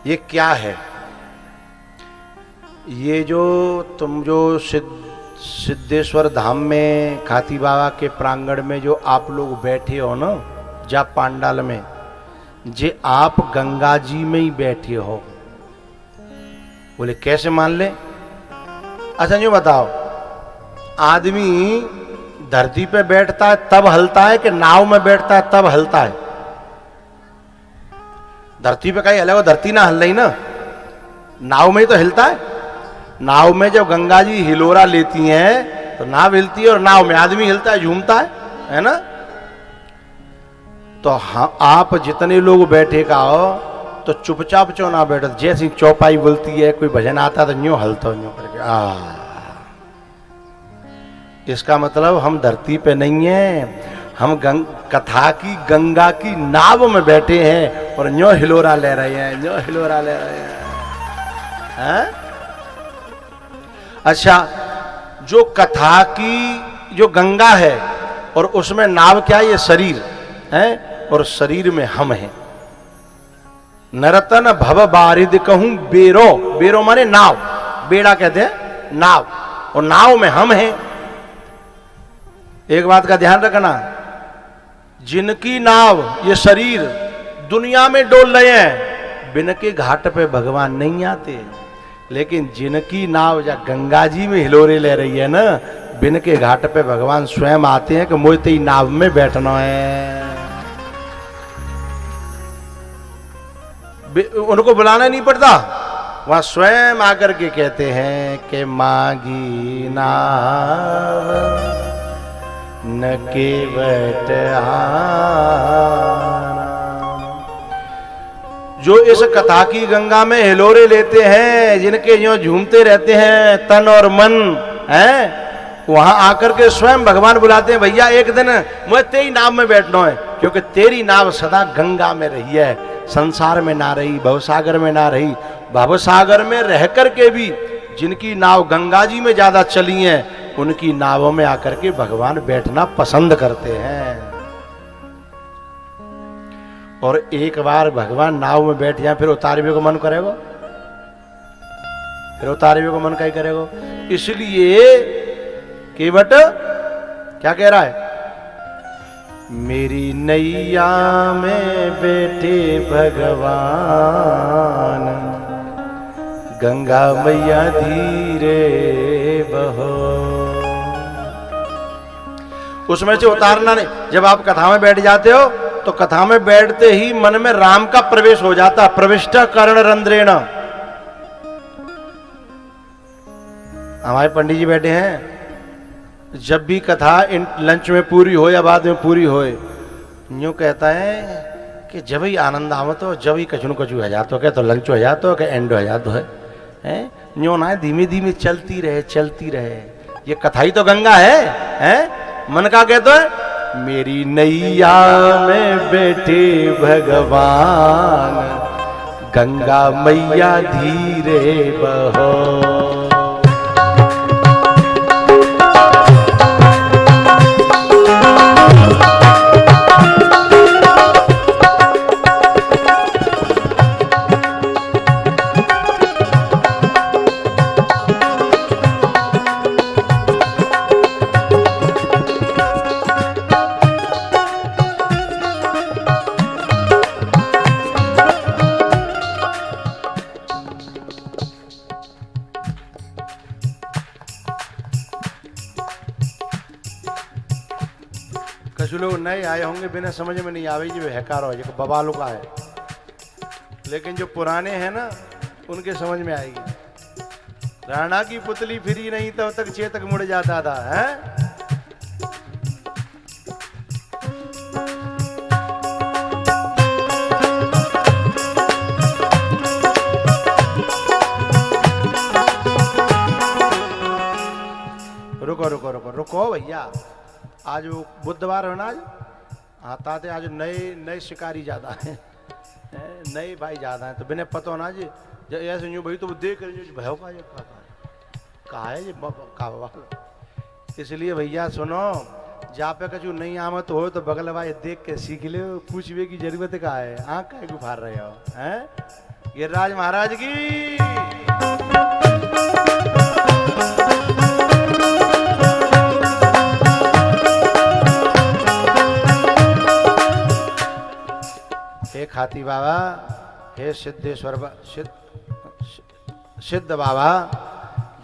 ये क्या है? ये जो तुम जो सिद्धेश्वर धाम में खाती बाबा के प्रांगण में जो आप लोग बैठे हो ना, जा पांडाल में, जे आप गंगा जी में ही बैठे हो। बोले कैसे मान ले? अच्छा यूं बताओ, आदमी धरती पे बैठता है तब हलता है कि नाव में बैठता है तब हलता है? धरती पे कहीं हलेगा, धरती ना हल रही ना, नाव में ही तो हिलता है। नाव में जब गंगा जी हिलोरा लेती हैं तो नाव हिलती है, और नाव में आदमी हिलता है, झूमता है ना। तो हाँ, आप जितने लोग बैठे का हो तो चुपचाप क्यों ना बैठो, जैसी चौपाई बोलती है, कोई भजन आता तो यूं हलता यूं करके इसका मतलब हम धरती पे नहीं है, हम कथा की गंगा की नाव में बैठे हैं और न्यो हिलोरा ले रहे हैं, न्यो हिलोरा ले रहे हैं। अच्छा, जो कथा की जो गंगा है और उसमें नाव क्या है? ये शरीर है, और शरीर में हम हैं। नरतन भव बारिद कहूं बेरो, बेरो माने नाव, बेड़ा कहते हैं नाव, और नाव में हम हैं। एक बात का ध्यान रखना, जिनकी नाव ये शरीर दुनिया में डोल रहे हैं, बिन के घाट पे भगवान नहीं आते, लेकिन जिनकी नाव या गंगा जी में हिलोरे ले रही है ना, बिन के घाट पे भगवान स्वयं आते हैं कि मुझे तेरी नाव में बैठना है। उनको बुलाना नहीं पड़ता, वहां स्वयं आकर के कहते हैं कि मांगी नाव न केवट आना। जो इस कथा की गंगा में हिलोरे लेते हैं, जिनके यूं झूमते रहते हैं तन और मन है, वहां आकर के स्वयं भगवान बुलाते हैं, भैया एक दिन मुझे तेरी नाव में बैठना है, क्योंकि तेरी नाव सदा गंगा में रही है, संसार में ना रही, भवसागर में ना रही। भवसागर में रह करके भी जिनकी नाव गंगा जी में ज्यादा चली है, उनकी नावों में आकर के भगवान बैठना पसंद करते हैं। और एक बार भगवान नाव में बैठ जाए, फिर उतारवे को मन करेगा, फिर उतारवे को मन कहीं करेगा। इसलिए केवट क्या कह रहा है? मेरी नैया में बैठे भगवान, गंगा मैया धीरे बहो। उसमें से उतारना नहीं। जब आप कथा में बैठ जाते हो तो कथा में बैठते ही मन में राम का प्रवेश हो जाता, प्रविष्ट कर्ण रंध्रेण। हमारे पंडित जी बैठे हैं, जब भी कथा लंच में पूरी हो या बाद में पूरी हो, यूं कहता है कि जब ही आनंद आवत हो, जब ही कछु कछु हो जातो, क्या तो लंच हो जातो, क्या एंड हो जातो है, यूं ना धीमे धीमे चलती रहे, चलती रहे। ये कथा ही तो गंगा है? मन का कहते है, मेरी नैया में बैठे भगवान, गंगा मैया धीरे बहो। कुछ लोग नए आए होंगे, बिना समझ में नहीं आवे जी हैकार हो जाए, बवालों का है, लेकिन जो पुराने हैं ना उनके समझ में आएगी। राणा की पुतली फिरी नहीं तब तक चेतक मुड़ जाता था, है? रुको रुको रुको रुको भैया, आज वो बुधवार है ना, आज आता थे, आज नए नए शिकारी ज्यादा हैं, नए भाई ज्यादा हैं, तो बिना पता होना जी ऐसे यूं भाई तो देख रहे भयो कहा है जी का। इसलिए भैया सुनो, जा पे कछु नहीं आमत हो तो बगल भाई देख के सीख ले, पूछवे की जरूरत कहा है, आँख का गुफार रहे हो, हैं? गिरिराज महाराज की। हे खाती बाबा, हे सिद्धेश्वर सिद्ध बाबा,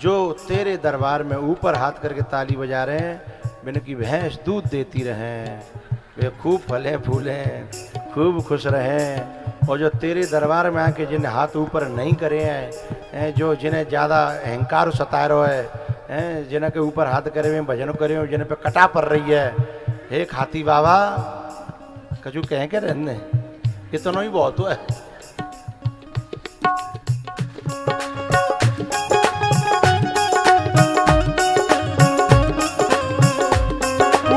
जो तेरे दरबार में ऊपर हाथ करके ताली बजा रहे हैं, बिन की भैंस दूध देती रहें, वे खूब फलें फूलें, खूब खुश रहें। और जो तेरे दरबार में आके जिन हाथ ऊपर नहीं करे हैं, जो जिन्हें ज़्यादा अहंकार सताए रहो है, जिन्हें के ऊपर हाथ करे हुए भजन करे हुए, जिन्हें पे कटा पड़ रही है, हे खाती बाबा कजू कहें के रहने इतना ही बहुत है।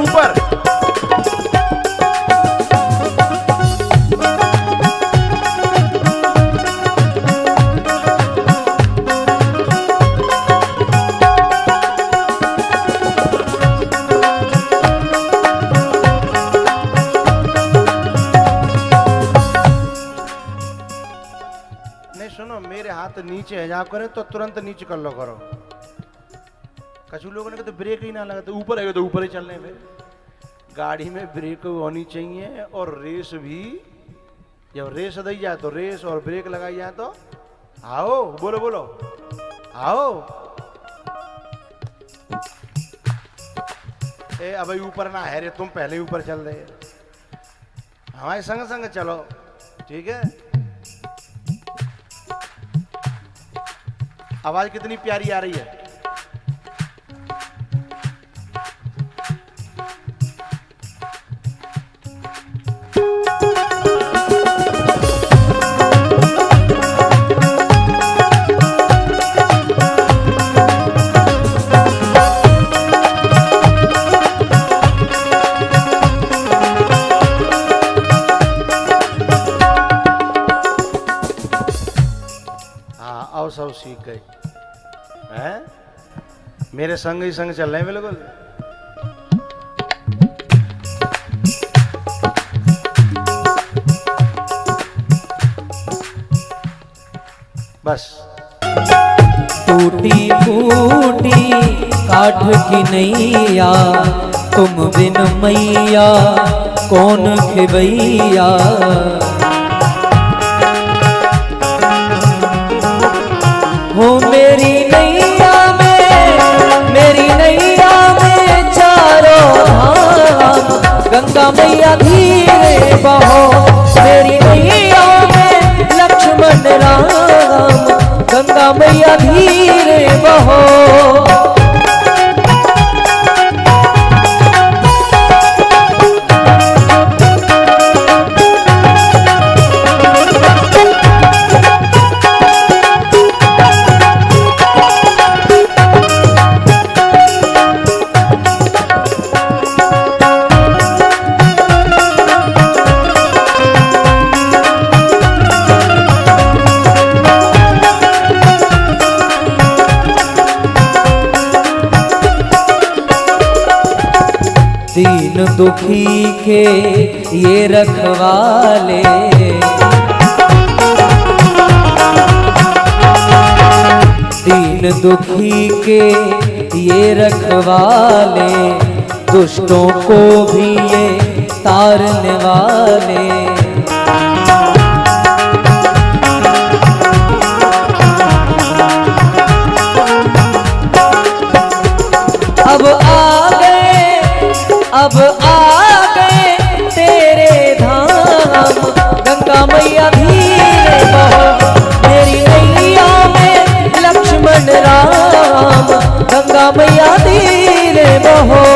ऊपर सुनो, मेरे हाथ नीचे है जहाँ करे तो तुरंत नीचे कर लो करो। कछु लोगों ने कहा तो ब्रेक ही ना लगा, तो ऊपर आएगा तो ऊपर ही चलने। फिर गाड़ी में ब्रेक होनी चाहिए और रेस भी, जब रेस दी जाए तो रेस और ब्रेक लगाई जाए तो आओ, बोलो बोलो आओ। ए अब ऊपर ना है रे, तुम पहले ही ऊपर चल रहे, हमारे संग संग चलो, ठीक है। आवाज कितनी प्यारी आ रही है। हाँ आओ, सब सीख गए हैं, मेरे संग ही संग चल रहे हैं बिल्कुल। बस टूटी फूटी काठ की नैया, तुम बिन मैया कौन खिवैया। हो मेरी नैया में, मेरी नैया में चारों धाम, गंगा मैया धीरे बहो। मेरी नैया में लक्ष्मण राम, गंगा मैया धीरे बहो। दीन दुखी के ये रखवाले, दीन दुखी के ये रखवाले, दुष्टों को भी ये तारने वाले। अब आ गए तेरे धाम, गंगा मैया धीरे बहो। मेरी नैया में लक्ष्मण राम, गंगा मैया धीरे बहो।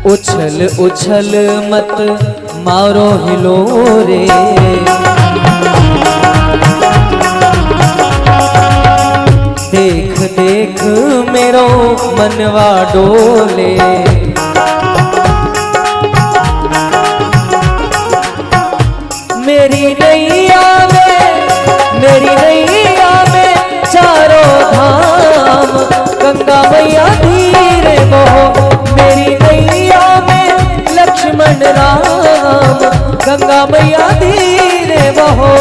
उछल उछल मत मारो हिलोरे, देख देख मेरो मनवा डोले। मेरी नैया राम गंगा मैया धीरे बहो।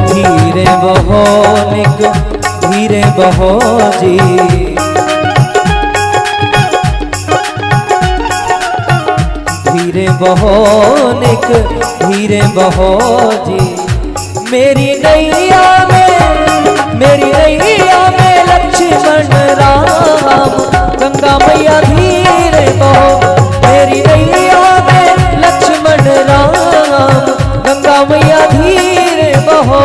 धीरे बहो निक धीरे बहो जी, धीरे बहो निक धीरे बहो जी। मेरी नैया में लक्ष्मण राम गंगा मैया धीरे बहो। मेरी नैया में लक्ष्मण राम गंगा मैया धीरे बहो।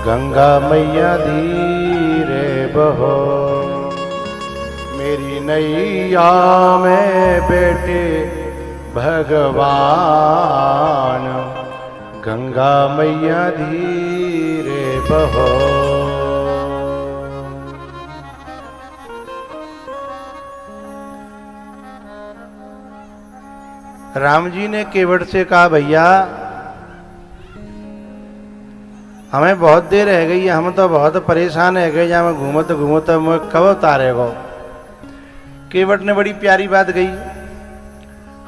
गंगा मैया धीरे बहो। मेरी नैया में बेटे भगवान गंगा मैया धीरे बहो। राम जी ने केवट से कहा, भैया हमें बहुत देर रह गई है, हम तो बहुत परेशान है गए, जहाँ घूमत घूमत मैं कब उतारे गो। केवट ने बड़ी प्यारी बात कही।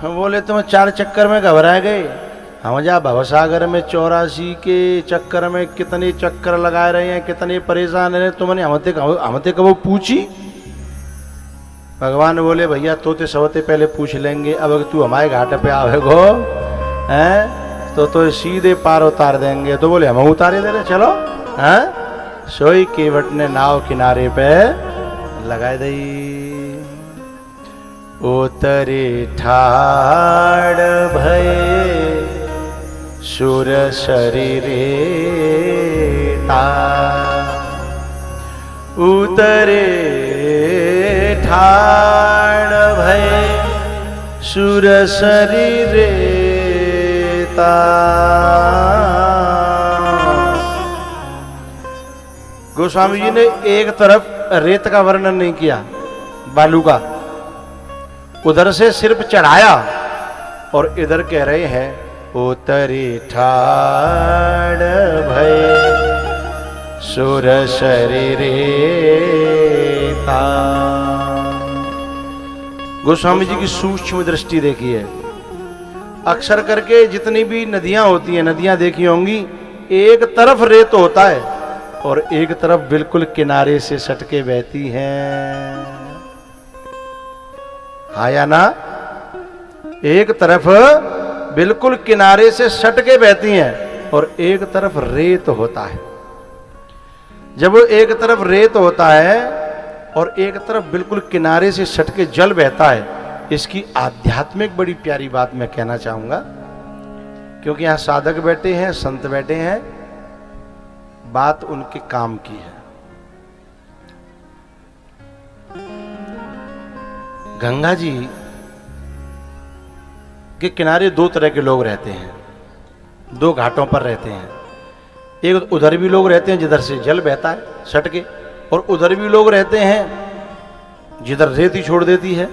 हम बोले तुम 4 चक्कर में घबरा गए, हम जा भवसागर में 84 के चक्कर में कितने चक्कर लगा रहे हैं, कितने परेशान है, तुमने हमते कब पूछी। भगवान बोले, भैया तोते सबते पहले पूछ लेंगे, अब अगर तू हमारे घाट पे आवेगो हैं तो सीधे पार उतार देंगे। तो बोले हम उतारे दे रहे, चलो। हैं सोई केवट ने नाव किनारे पे लगाए दई। उतरे ठाड़ भय सुर शरीरे ता, उतरे ठाड़ भय सुर शरीरे। गोस्वामी जी ने एक तरफ रेत का वर्णन नहीं किया, बालू का, उधर से सिर्फ चढ़ाया, और इधर कह रहे हैं उतरी ठाड़ भय सुर शरीरे ता। गोस्वामी जी की सूक्ष्म दृष्टि देखिए। अक्सर करके जितनी भी नदियां होती हैं, नदियां देखी होंगी, एक तरफ रेत होता है और एक तरफ बिल्कुल किनारे से सटके बहती हैं। हाँ या ना? एक तरफ बिल्कुल किनारे से सटके बहती हैं और एक तरफ रेत होता है। जब एक तरफ रेत होता है और एक तरफ बिल्कुल किनारे से सटके जल बहता है, इसकी आध्यात्मिक बड़ी प्यारी बात मैं कहना चाहूंगा, क्योंकि यहां साधक बैठे हैं, संत बैठे हैं, बात उनके काम की है। गंगा जी के किनारे 2 तरह के लोग रहते हैं, 2 घाटों पर रहते हैं। एक उधर भी लोग रहते हैं जिधर से जल बहता है सटके, और उधर भी लोग रहते हैं जिधर रेत ही छोड़ देती है।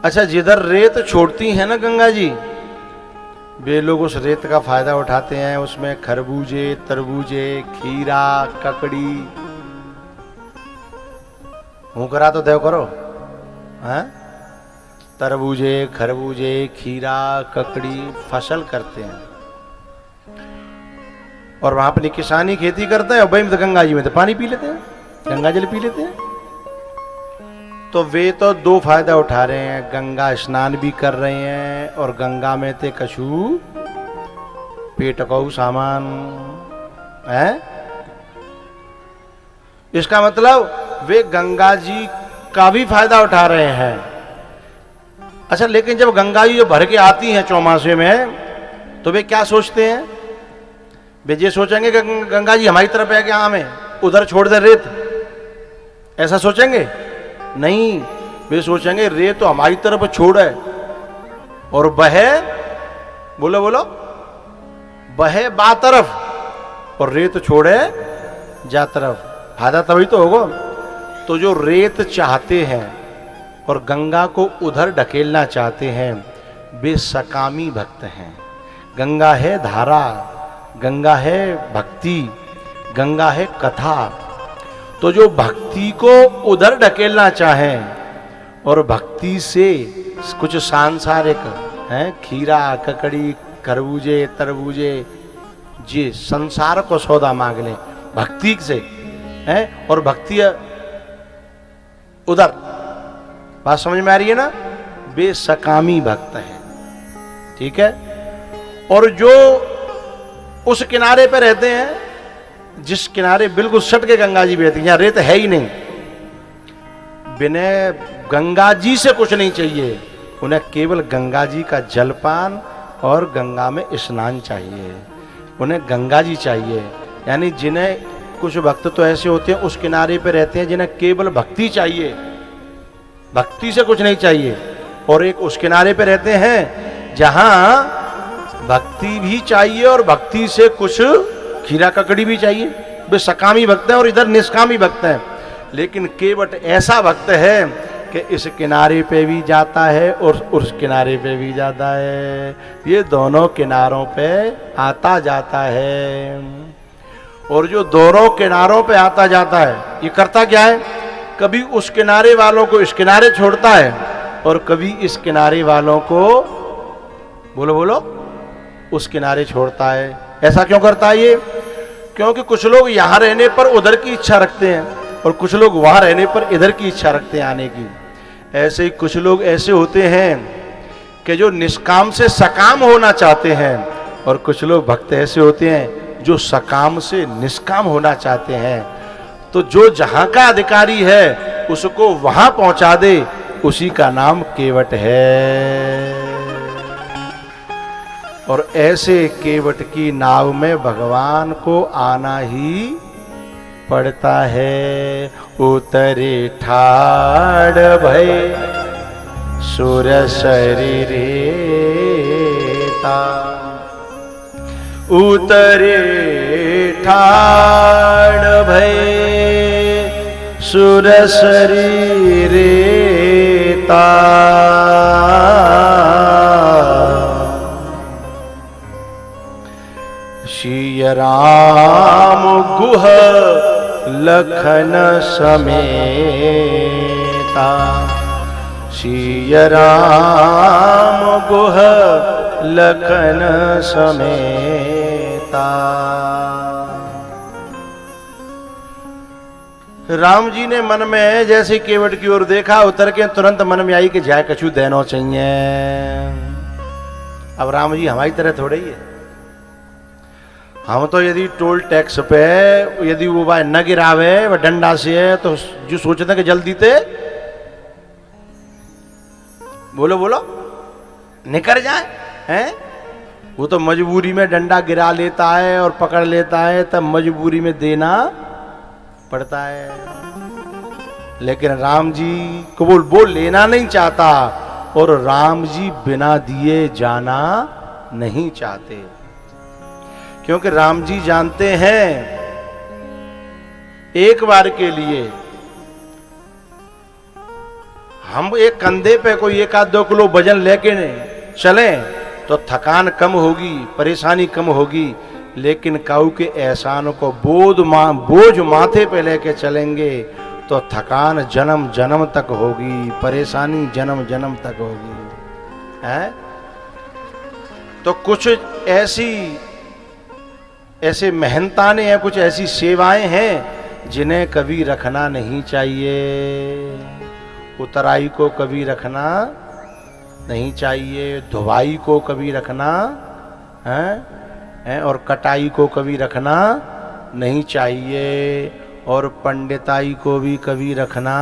अच्छा, जिधर रेत छोड़ती है ना गंगा जी, वे लोग उस रेत का फायदा उठाते हैं, उसमें खरबूजे, तरबूजे, खीरा, ककड़ी, मुंह करा तो देव करो, हैं? तरबूजे, खरबूजे, खीरा, ककड़ी फसल करते हैं और वहां अपनी किसानी खेती करते हैं, और वहीं तो गंगा जी में तो पानी पी लेते हैं, गंगा जल पी लेते हैं। तो वे तो दो फायदा उठा रहे हैं, गंगा स्नान भी कर रहे हैं और गंगा में ते कछु पेट को सामान है। इसका मतलब वे गंगा जी का भी फायदा उठा रहे हैं। अच्छा, लेकिन जब गंगा जी जो भर के आती हैं चौमासे में, तो वे क्या सोचते हैं? वे ये सोचेंगे कि गंगा जी हमारी तरफ है, क्या हमें उधर छोड़ दे रेत, ऐसा सोचेंगे? नहीं, वे सोचेंगे रेत तो हमारी तरफ छोड़े और बहे, बोलो बोलो, बहे बा तरफ और रेत छोड़े जा तरफ। फायदा तभी तो होगा। तो जो रेत चाहते हैं और गंगा को उधर ढकेलना चाहते हैं, वे सकामी भक्त हैं। गंगा है धारा, गंगा है भक्ति, गंगा है कथा। तो जो भक्ति को उधर ढकेलना चाहें और भक्ति से कुछ सांसारिक हैं, खीरा ककड़ी खरबूजे तरबूजे, जी संसार को सौदा मांग लें भक्ति से हैं, और भक्ति उधर, बात समझ में आ रही है ना? वे सकामी भक्त हैं, ठीक है। और जो उस किनारे पे रहते हैं, जिस किनारे बिल्कुल सट के गंगा जी बहती हैं, यहाँ रेत है ही नहीं, बिना गंगा जी से कुछ नहीं चाहिए, उन्हें केवल गंगा जी का जलपान और गंगा में स्नान चाहिए, उन्हें गंगा जी चाहिए। यानी जिन्हें, कुछ भक्त तो ऐसे होते हैं उस किनारे पे रहते हैं जिन्हें केवल भक्ति चाहिए, भक्ति से कुछ नहीं चाहिए, और एक उस किनारे पे रहते हैं जहां भक्ति भी चाहिए और भक्ति से कुछ खीरा ककड़ी भी चाहिए। वे सकामी भक्त हैं और इधर निष्कामी भक्त हैं। लेकिन केवट ऐसा भक्त है कि इस किनारे पे भी जाता है और उस किनारे पे भी जाता है, ये दोनों किनारों पे आता जाता है। और जो दोनों किनारों पे आता जाता है, ये करता क्या है? कभी उस किनारे वालों को इस किनारे छोड़ता है और कभी इस किनारे वालों को, बोलो बोलो, उस किनारे छोड़ता है। ऐसा क्यों करता है ये? क्योंकि कुछ लोग यहां रहने पर उधर की इच्छा रखते हैं और कुछ लोग वहां रहने पर इधर की इच्छा रखते हैं आने की। ऐसे ही कुछ लोग ऐसे होते हैं कि जो निष्काम से सकाम होना चाहते हैं, और कुछ लोग भक्त ऐसे होते हैं जो सकाम से निष्काम होना चाहते हैं। तो जो जहां का अधिकारी है उसको वहां पहुंचा दे, उसी का नाम केवट है। और ऐसे केवट की नाव में भगवान को आना ही पड़ता है। उतरे ठाड़ भय सुर शरीरेता, उतरे ठाड़ भय सुर शरीरेता, श्री राम गुह लखन समेता, श्री राम गुह लखन समेता। राम जी ने मन में जैसे केवट की ओर देखा, उतर के तुरंत मन में आई कि जाए कछु देनो चाहिए। अब राम जी हमारी तरह थोड़े ही है। हम तो यदि टोल टैक्स पे यदि वो भाई न गिरावे, वह डंडा से है, तो जो सोचते हैं कि जल्दी ते बोलो बोलो निकल जाए हैं, वो तो मजबूरी में डंडा गिरा लेता है और पकड़ लेता है, तब मजबूरी में देना पड़ता है। लेकिन राम जी को वो लेना नहीं चाहता, और राम जी बिना दिए जाना नहीं चाहते, क्योंकि राम जी जानते हैं एक बार के लिए हम एक कंधे पे कोई 1-2 किलो वजन लेके चलें तो थकान कम होगी, परेशानी कम होगी। लेकिन काऊ के एहसान को बोझ माथे पे लेके चलेंगे तो थकान जन्म जन्म तक होगी, परेशानी जन्म जन्म तक होगी, है? तो कुछ ऐसे मेहनताने हैं, कुछ ऐसी सेवाएं हैं जिन्हें कभी रखना नहीं चाहिए। उतराई को कभी रखना नहीं चाहिए, धुवाई को कभी रखना है, और कटाई को कभी रखना नहीं चाहिए, और पंडिताई को भी कभी रखना।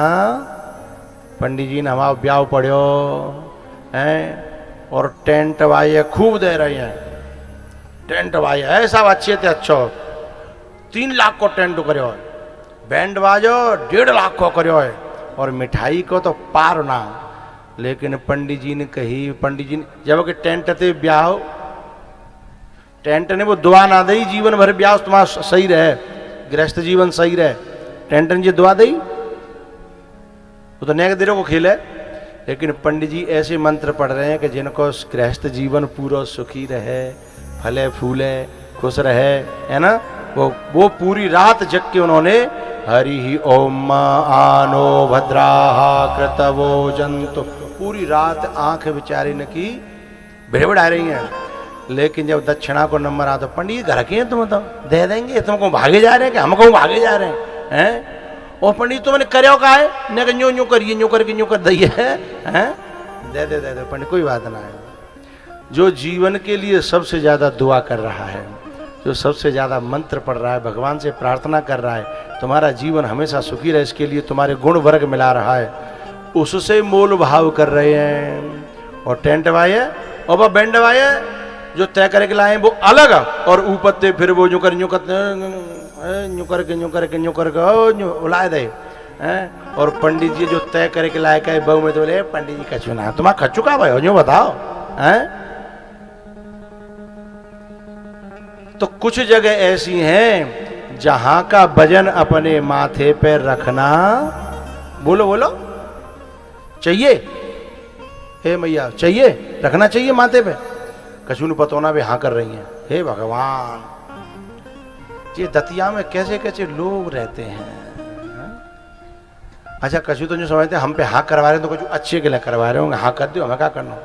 पंडित जी ने हमारा ब्याह पढ़ो हैं, और टेंट वाई खूब दे रहे हैं, टेंट वाई ऐसा अच्छे थे, अच्छो 3 लाख को टेंट करो, बैंड बाजो 1.5 लाख को करो है, और मिठाई को तो पार ना। लेकिन पंडित जी ने कही, पंडित जी ने जब कि टेंट थे ब्याह, टेंट ने वो दुआ ना दई जीवन भर ब्याह तुम्हारा सही रहे, गृहस्थ जीवन सही रहे, टेंट ने जी दुआ दई, वो तो नेक देरों को खेल है। लेकिन पंडित जी ऐसे मंत्र पढ़ रहे हैं कि जिनको गृहस्थ जीवन पूरा सुखी रहे, फले फूले, खुश रहे, है ना। वो पूरी रात जग के उन्होंने हरि ओम आनो भद्राहा कृतवो जंतु, पूरी रात आंख बेचारी ने की बिड़बिड़ा रही हैं। लेकिन जब दक्षिणा को नंबर आता, पंडित घर के हैं तुम तो दे देंगे, तुम कौन भागे जा रहे हैं कि हम कौन भागे जा रहे हैं? और पंडित तो मैंने करो का है, ने यूं यूं करिए, यूं करके यूं कर दिए हैं, दे दे पंडित, कोई बात ना है। जो जीवन के लिए सबसे ज्यादा दुआ कर रहा है, जो सबसे ज्यादा मंत्र पढ़ रहा है, भगवान से प्रार्थना कर रहा है, तुम्हारा जीवन हमेशा सुखी रहे, इसके लिए तुम्हारे गुण वर्ग मिला रहा है, उससे मोल भाव कर रहे हैं। और टेंट वाये और वह बैंड वाये जो तय करके लाए वो अलग, और ऊपर फिर वो यूं करके उलाए दे हैं। और पंडित जी जो तय करके लाए कहे बहु में तो बोले पंडित जी कछु ना, तुम्हारा खच्चू का भाई हो बताओ हैं। तो कुछ जगह ऐसी हैं जहां का वजन अपने माथे पर रखना, बोलो बोलो, चाहिए, हे मैया चाहिए, रखना चाहिए माथे पे। कछु न पतोना भी हाँ कर रही हैं, हे भगवान, ये दतिया में कैसे कैसे लोग रहते हैं। अच्छा कछु तो जो समझते हम पे हाँ करवा रहे हैं, तो कछु अच्छे के लिए करवा रहे होंगे, हाँ कर दो हमें क्या करना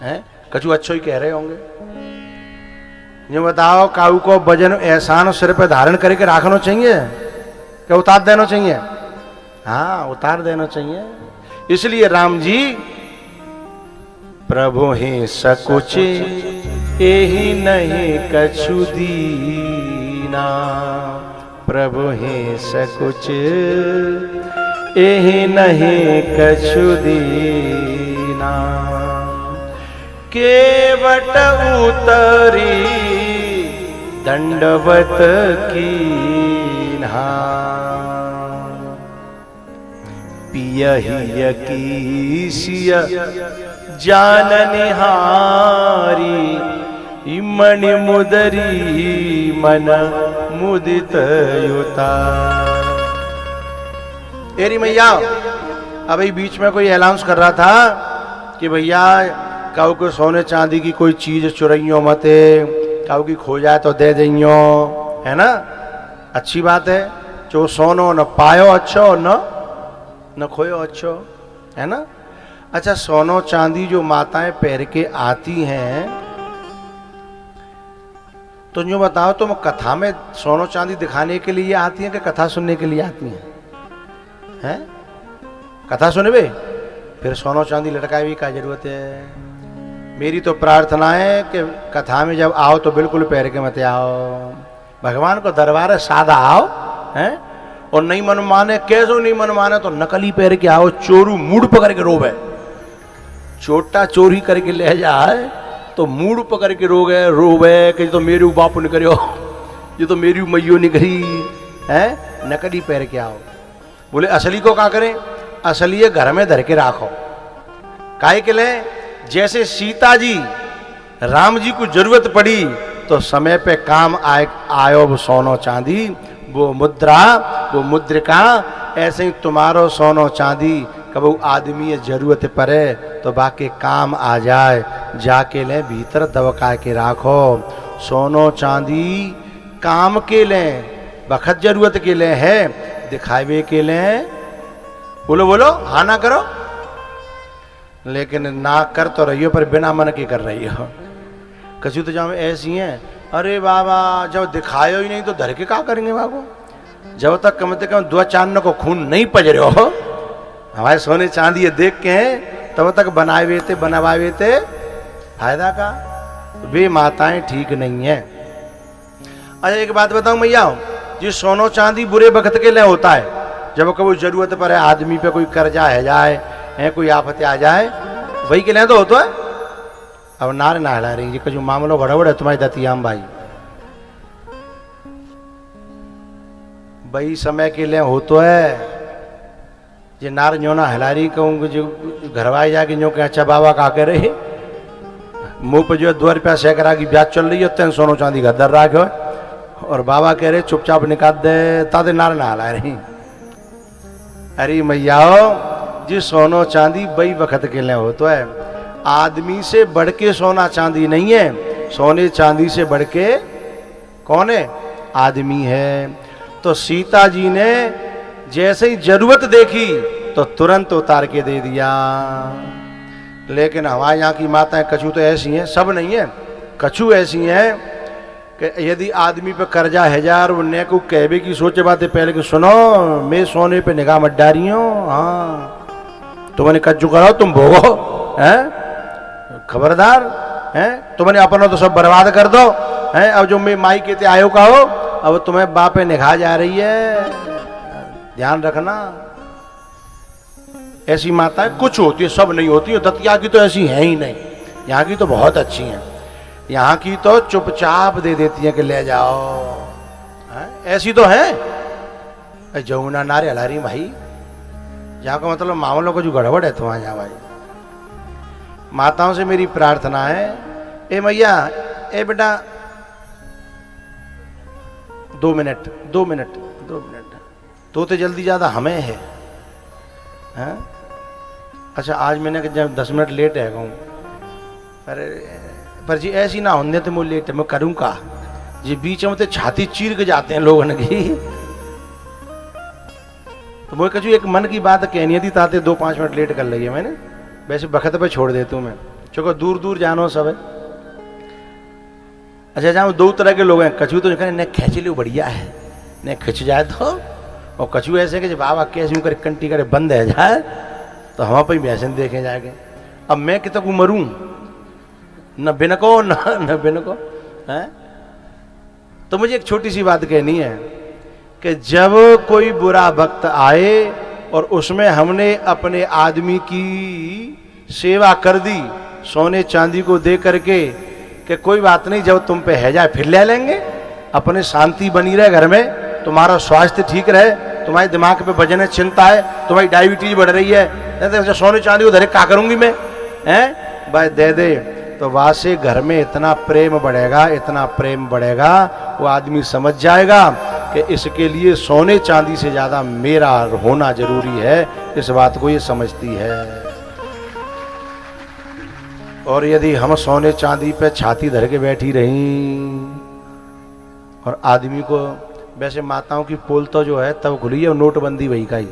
है, कछु अच्छो ही कह रहे होंगे। ये बताओ काऊ को वजन एहसान सिर पे धारण करके रखना चाहिए क्या उतार देना चाहिए? हाँ उतार देना चाहिए। इसलिए राम जी प्रभु ही सकुच एहि नहीं कछु दीना, प्रभु ही सकुच एहि नहीं कछु दीना, केवट उतरी दंडवत कीन्हा, पियहि कीसिय जाननिहारी, मणि मुदरी मन मुदित युता। एरी मैया अभी बीच में कोई ऐलान कर रहा था कि भैया काऊ को सोने चांदी की कोई चीज चुराइयो मते, काऊ की खो जाए तो दे दियो, है ना, अच्छी बात है। जो सोनो न पायो अच्छो न खोयो अच्छो, है ना। अच्छा सोनो चांदी जो माताएं पहन के आती हैं, तो जो बताओ तुम कथा में सोनो चांदी दिखाने के लिए आती हैं कि कथा सुनने के लिए आती हैं? हैं? कथा सुनबे फिर सोनो चांदी लटकाए भी क्या जरूरत है। मेरी तो प्रार्थना है कि कथा में जब आओ तो बिल्कुल पैर के मत आओ, भगवान को दरबार सादा आओ, हैं, और नहीं मन माने, कैसो नहीं मन माने तो नकली पैर के आओ, चोरू मूड पकड़ के रोवे, छोटा चोरी करके ले जाए तो मूड पकड़ के रोवे कि तो मेरी बापू ने करो, ये तो मेरी मैयो ने करी है, नकली पैर के आओ। बोले असली को क्या करें? असली घर में धर के राखो, काहे के लिए? जैसे सीता जी राम जी को जरूरत पड़ी तो समय पे काम आयो वो सोनो चांदी, वो मुद्रा, वो मुद्रिका, ऐसे ही तुम्हारो सोनो चांदी कब आदमी जरूरत पड़े तो बाकी काम आ जाए, जाके ले भीतर दबका के राखो। सोनो चांदी काम के लिए, बखत जरूरत के लिए है, दिखावे के लिए। बोलो बोलो हाँ ना करो, लेकिन ना कर तो रही हो पर बिना मन के कर रही हो। कछु तो जहाँ ऐसी हैं, अरे बाबा जब दिखायो ही नहीं तो धर के क्या करेंगे बाबू, जब तक कम से कम 2-4 को खून नहीं पज रहे हो, हमारे सोने चांदी ये देख के हैं तब तक बनवाए थे फायदा का। वे माताएं ठीक नहीं है। अच्छा एक बात बताऊं मैया, जी सोनो चांदी बुरे वक्त के लिए होता है, जब कभी जरूरत पर है आदमी पे कोई कर्जा है जाए कोई आफत आ जाए, वही के लिए तो होता है। अब नार ना हिला रही जी कुछ मामलो गड़बड़ है तुम्हारी दतियाम भाई, वही समय के लिए हो तो है। जे नार न्यो ना हिला रही कहूँ जो घरवाई जाके न्यो के अच्छा बाबा का के रहे मुंह पर जो है 2 रुपया सैकड़ा की ब्याज चल रही है, तेन सोनो चांदी का दर राख और बाबा कह रहे चुपचाप निकाल दे ताते नार ना हिला रही। अरे मैयाओ जी सोनो चांदी वही वक्त के लिए हो तो है। आदमी से बढ़ के सोना चांदी नहीं है, सोने चांदी से बढ़ के कौन है? आदमी है। तो सीता जी ने जैसे ही जरूरत देखी तो तुरंत उतार के दे दिया। लेकिन हमारे यहाँ की माताएं कछु तो ऐसी हैं, सब नहीं है, कछु ऐसी हैं कि यदि आदमी पे कर्जा है जार उन्हें को कहवे की सोचे बातें पहले कि सुनो मैं सोने पे निगाह मत डारी हूँ, हाँ तुमने कच्चू कराओ तुम भोगो, हैं खबरदार, हैं तुमने अपना तो सब बर्बाद कर दो, हैं अब जो मैं माई कहते आयो का हो अब तुम्हें बापे निगाह जा रही है, ध्यान रखना। ऐसी माताएं कुछ होती है, सब नहीं होती है। दतिया की तो ऐसी है ही नहीं, यहाँ की तो बहुत अच्छी हैं। यहाँ की तो चुपचाप दे देती हैं कि ले जाओ, ऐसी तो है। जमुना नारे हलारी भाई, यहाँ का मतलब मामलों को जो गड़बड़ है तुम्हारे यहाँ भाई। माताओं से मेरी प्रार्थना है, ए मैया ए बेटा 2 मिनट तो जल्दी ज्यादा हमें है, हैं? अच्छा आज मैंने जब 10 मिनट लेट है कहूँ पर जी ऐसी ना होने तो मैं लेट है मैं करूँ का जी बीच में तो छाती चीर के जाते हैं लोगों की। तो वो कचू एक मन की बात कहनी थी ताते 2-5 मिनट लेट कर ली है मैंने, वैसे बखत पे छोड़ देता हूँ मैं चूँकि दूर दूर जानो सब है। अच्छा जहाँ 2 तरह के लोग हैं, कचू तो कहने खींच लो बढ़िया है ने खिंच जाए तो, और कछू ऐसे कि जब बाबा कैसे कर कंटी करे बंद है जाए तो हम पर भैंसन देखे जाएंगे। अब मैं कितना को मरूं न बिनको न बिनको है। तो मुझे एक छोटी सी बात कहनी है कि जब कोई बुरा वक्त आए और उसमें हमने अपने आदमी की सेवा कर दी सोने चांदी को दे करके कि कोई बात नहीं जब तुम पे है जाए फिर ले लेंगे, अपने शांति बनी रहे घर में, तुम्हारा स्वास्थ्य ठीक रहे, तुम्हारे दिमाग पे वजन है चिंता है, तुम्हारी डायबिटीज बढ़ रही है, सोने चांदी को धरे क्या करूंगी मैं, हैं भाई दे दे तो वहां से घर में इतना प्रेम बढ़ेगा वो आदमी समझ जाएगा कि इसके लिए सोने चांदी से ज्यादा मेरा होना जरूरी है। इस बात को ये समझती है। और यदि हम सोने चांदी पे छाती धर के बैठी रही और आदमी को, वैसे माताओं की पोल तो जो है तब खुली है नोटबंदी वही का ही,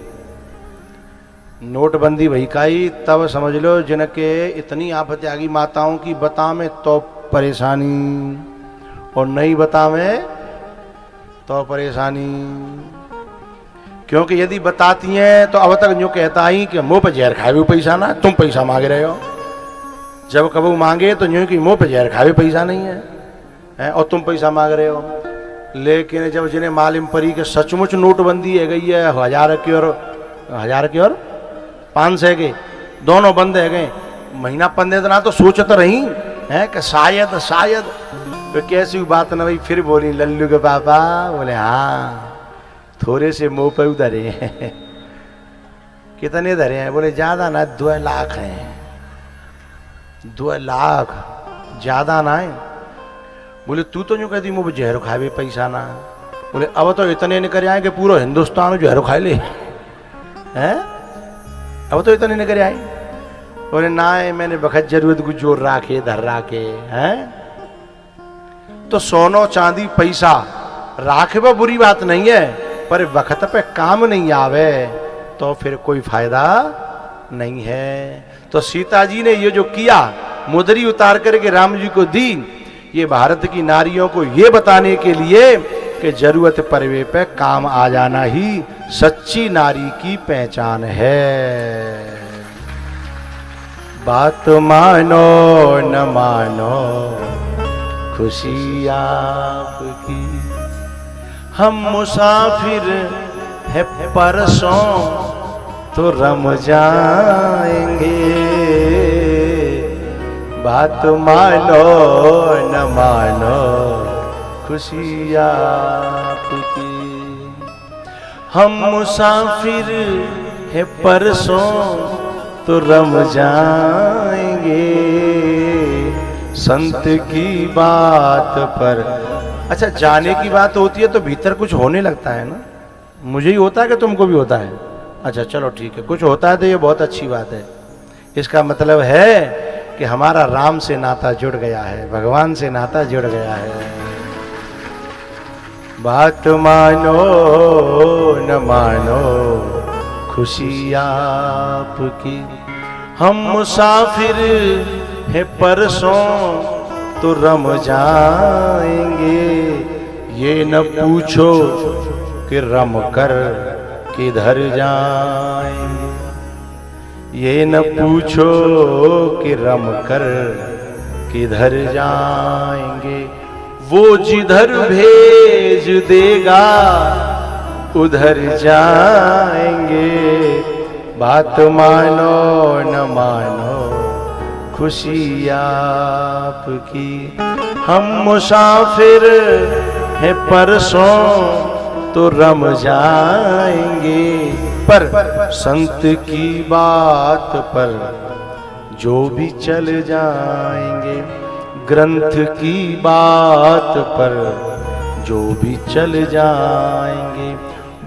नोटबंदी वही का ही, तब समझ लो जिनके इतनी आफत आ गई माताओं की बतावे तो परेशानी और नहीं बतावे तो परेशानी। क्योंकि यदि बताती हैं तो अब तक जो कहता ही कि मुंह पे जहर खाए भी पैसा ना, तुम पैसा मांग रहे हो, जब कबू मांगे तो यूं कि मुंह पे जहर खाए पैसा नहीं है और तुम पैसा मांग रहे हो। लेकिन जब जिन्हें मालूम पड़ी कि सचमुच नोटबंदी है गई है, 1000 की और 500 के दोनों बंद है गए, महीना 15 दिन तो सोचते रही है कि शायद तो कैसी बात ना भाई। फिर बोली लल्लू के पापा, बोले हाँ थोड़े से मुंह पे धरे हैं। कितने धरे हैं? बोले ज्यादा ना 2 लाख हैं, 2 लाख ज्यादा ना है। बोले तू तो यूँ कहती मुझे जहर खाए पैसा ना, बोले अब तो इतने निकल आए कि पूरा हिंदुस्तान जहर खाए ले हैं, अब तो इतने निकल आए। बोले ना मैंने बखत जरूरत को जोर राखे धर राखे हैं। तो सोनो चांदी पैसा राखे वो बुरी बात नहीं है, पर वक्त पे काम नहीं आवे तो फिर कोई फायदा नहीं है। तो सीता जी ने ये जो किया, मुदरी उतार करके राम जी को दी, ये भारत की नारियों को ये बताने के लिए कि जरूरत पड़ने पे काम आ जाना ही सच्ची नारी की पहचान है। बात मानो न मानो खुशी आपकी, हम मुसाफिर है परसों तो रम जाएंगे। बात मानो न मानो खुशी आपकी, हम मुसाफिर है परसों तो रम जाएंगे। संत की बात पर, अच्छा जाने की बात होती है तो भीतर कुछ होने लगता है ना। मुझे ही होता है कि तुमको भी होता है? अच्छा चलो ठीक है, कुछ होता है तो ये बहुत अच्छी बात है। इसका मतलब है कि हमारा राम से नाता जुड़ गया है, भगवान से नाता जुड़ गया है। बात मानो न मानो खुशी आपकी, हम मुसाफिर है परसों तो रम जाएंगे। ये न पूछो कि रम कर किधर जाएंगे, ये न पूछो कि रम कर किधर जाएंगे। वो जिधर भेज देगा उधर जाएंगे। बात मानो न मानो खुशी आपकी, हम मुसाफिर है परसों तो रम जाएंगे। पर संत की बात पर जो भी चल जाएंगे, ग्रंथ की बात पर जो भी चल जाएंगे,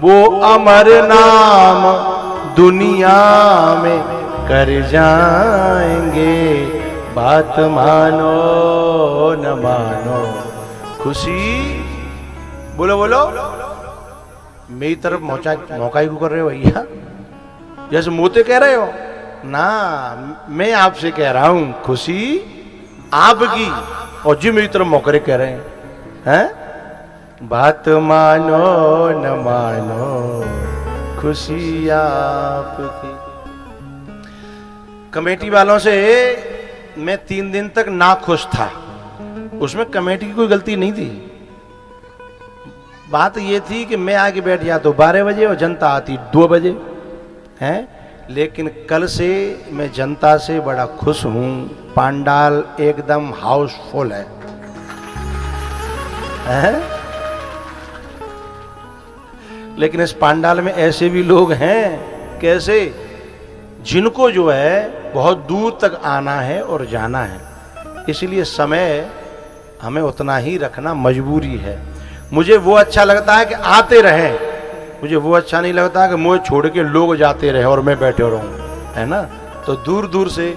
वो अमर नाम दुनिया में कर जाएंगे। बात मानो न मानो खुशी, बोलो बोलो, मेरी तरफ मौका ही कर रहे हो भैया, जैसे मोते कह रहे हो ना। मैं आपसे कह रहा हूं खुशी आपकी, और जी मेरी तरफ मौकरे कह रहे हैं। बात मानो न मानो खुशी आपकी। कमेटी वालों से मैं 3 दिन तक ना खुश था, उसमें कमेटी की कोई गलती नहीं थी। बात ये थी कि मैं आके बैठ जाता तो 12 बजे और जनता आती 2 बजे हैं। लेकिन कल से मैं जनता से बड़ा खुश हूं, पंडाल एकदम हाउसफुल है, हैं? लेकिन इस पंडाल में ऐसे भी लोग हैं, कैसे, जिनको जो है बहुत दूर तक आना है और जाना है, इसलिए समय हमें उतना ही रखना मजबूरी है। मुझे वो अच्छा लगता है कि आते रहें, मुझे वो अच्छा नहीं लगता कि मुझे छोड़ के लोग जाते रहे और मैं बैठे रहूं, है ना। तो दूर दूर से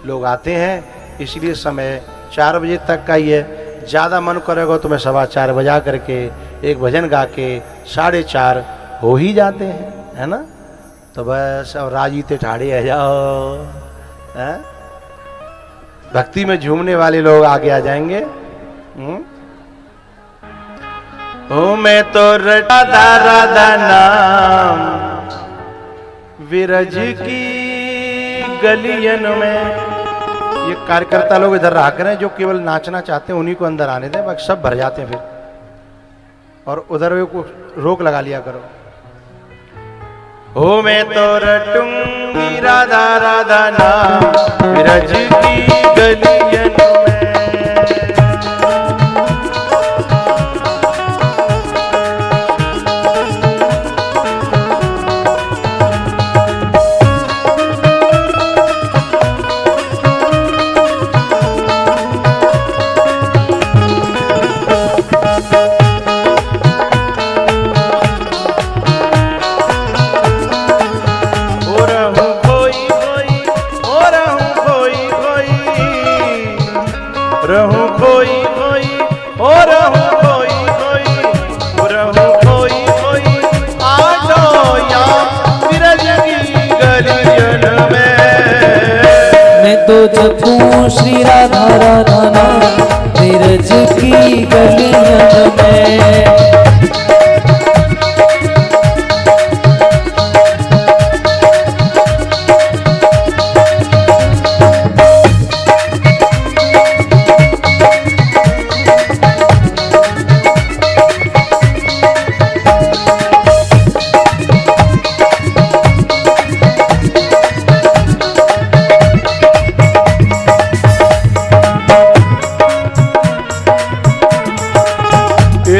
लोग आते हैं, इसलिए समय 4 बजे तक का ही है। ज़्यादा मन करेगा तो मैं 4:15 बजा करके एक भजन गा के 4:30 हो ही जाते हैं, है ना। तो बस अब राजी ते ठाड़े आ जाओ, है? भक्ति में झूमने वाले लोग आगे आ जाएंगे। ओ मैं तो राधा राधा नाम विरज की गलियन में। ये कार्यकर्ता लोग इधर रहा करें, जो केवल नाचना चाहते हैं उन्हीं को अंदर आने दें, बाकी सब भर जाते हैं फिर, और उधर को रोक लगा लिया करो। ओ मैं तो रटूंगी राधा राधा नाम विरज की गलियन में। रहूं कोई कोई ओ रहूं कोई कोई, रहूं कोई कोई आजो या विरज की गलियन में। मैं तो जपूं श्री राधा राधा नाम विरज की गलियन में।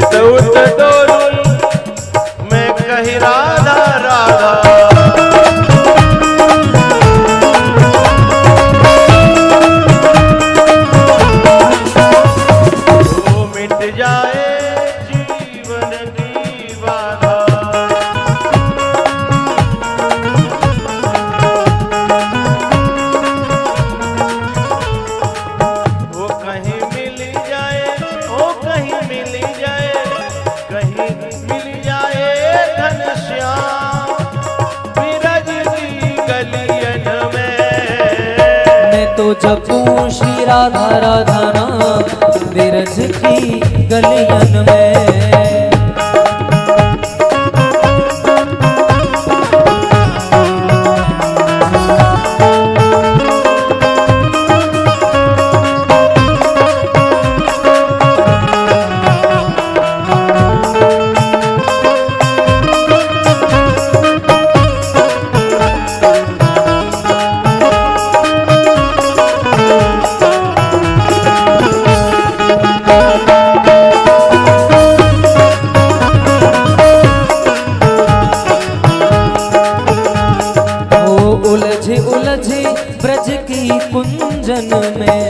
वितौत डोरुल मैं कही राधा राधा। वो मिट जाए जीवन की बाधा। वो कहीं मिल जाए, वो कहीं मिल जाए, कहीं मिल जाए घनश्याम बिरज की गलियन में। मैं तो जपूं श्री राधा राधा नाम बिरज की गलियन में। उलझे उलझे ब्रज की कुंजन में,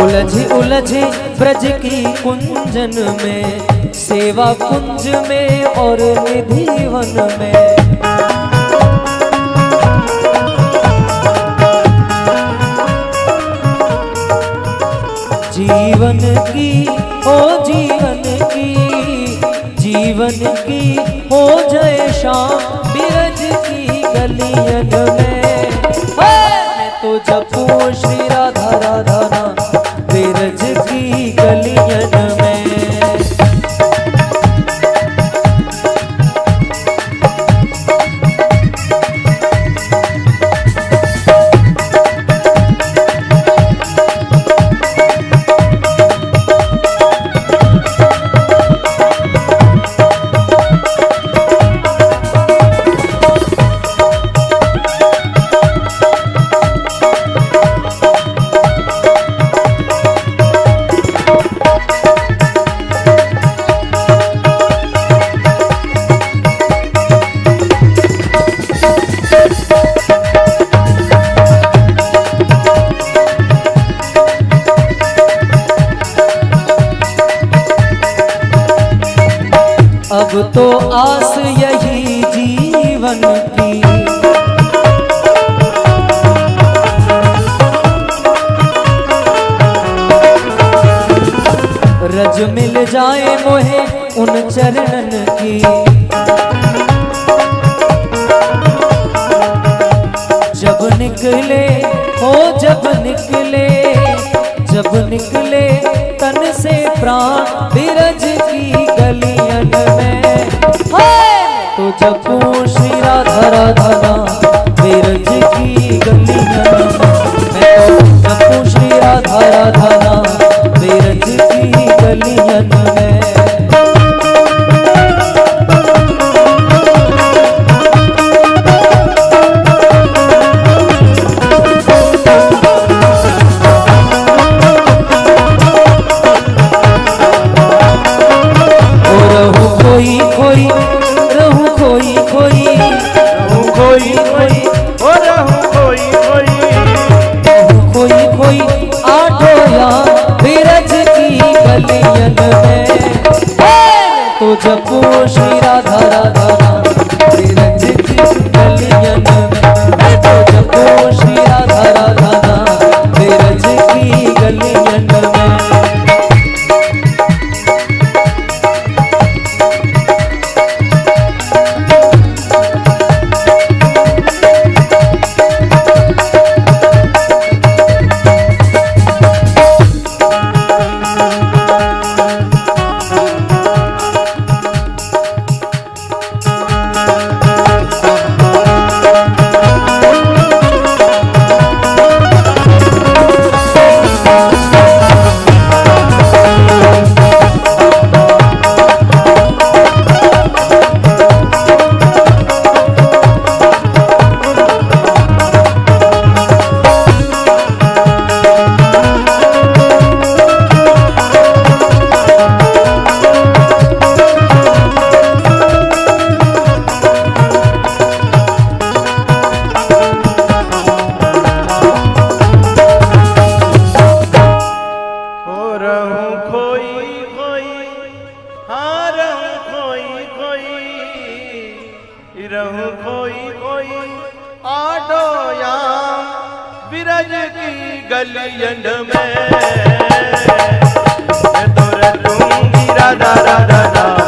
उलझे उलझे ब्रज की कुंजन में, सेवा कुंज में और निधि वन में। जीवन की ओ जीवन की, जीवन की हो जय शाम बिरज की गलियन में। मैं तो जपूं श्री राधा राधा नाम बिरज की गलियन में। अब तो आस यही जीवन की, रज मिल जाए मोहे उन चरणन की। जब निकले हो जब निकले, जब निकले तन से प्राण बिरज की गलियन में। तो जपूं श्री राधा राधा नाम बिरज की गलियन में। मैं तो जपूं श्री राधा राधा नाम बिरज की गलियन में। एंड में मैं तो रटूंगी राधा राधा राधा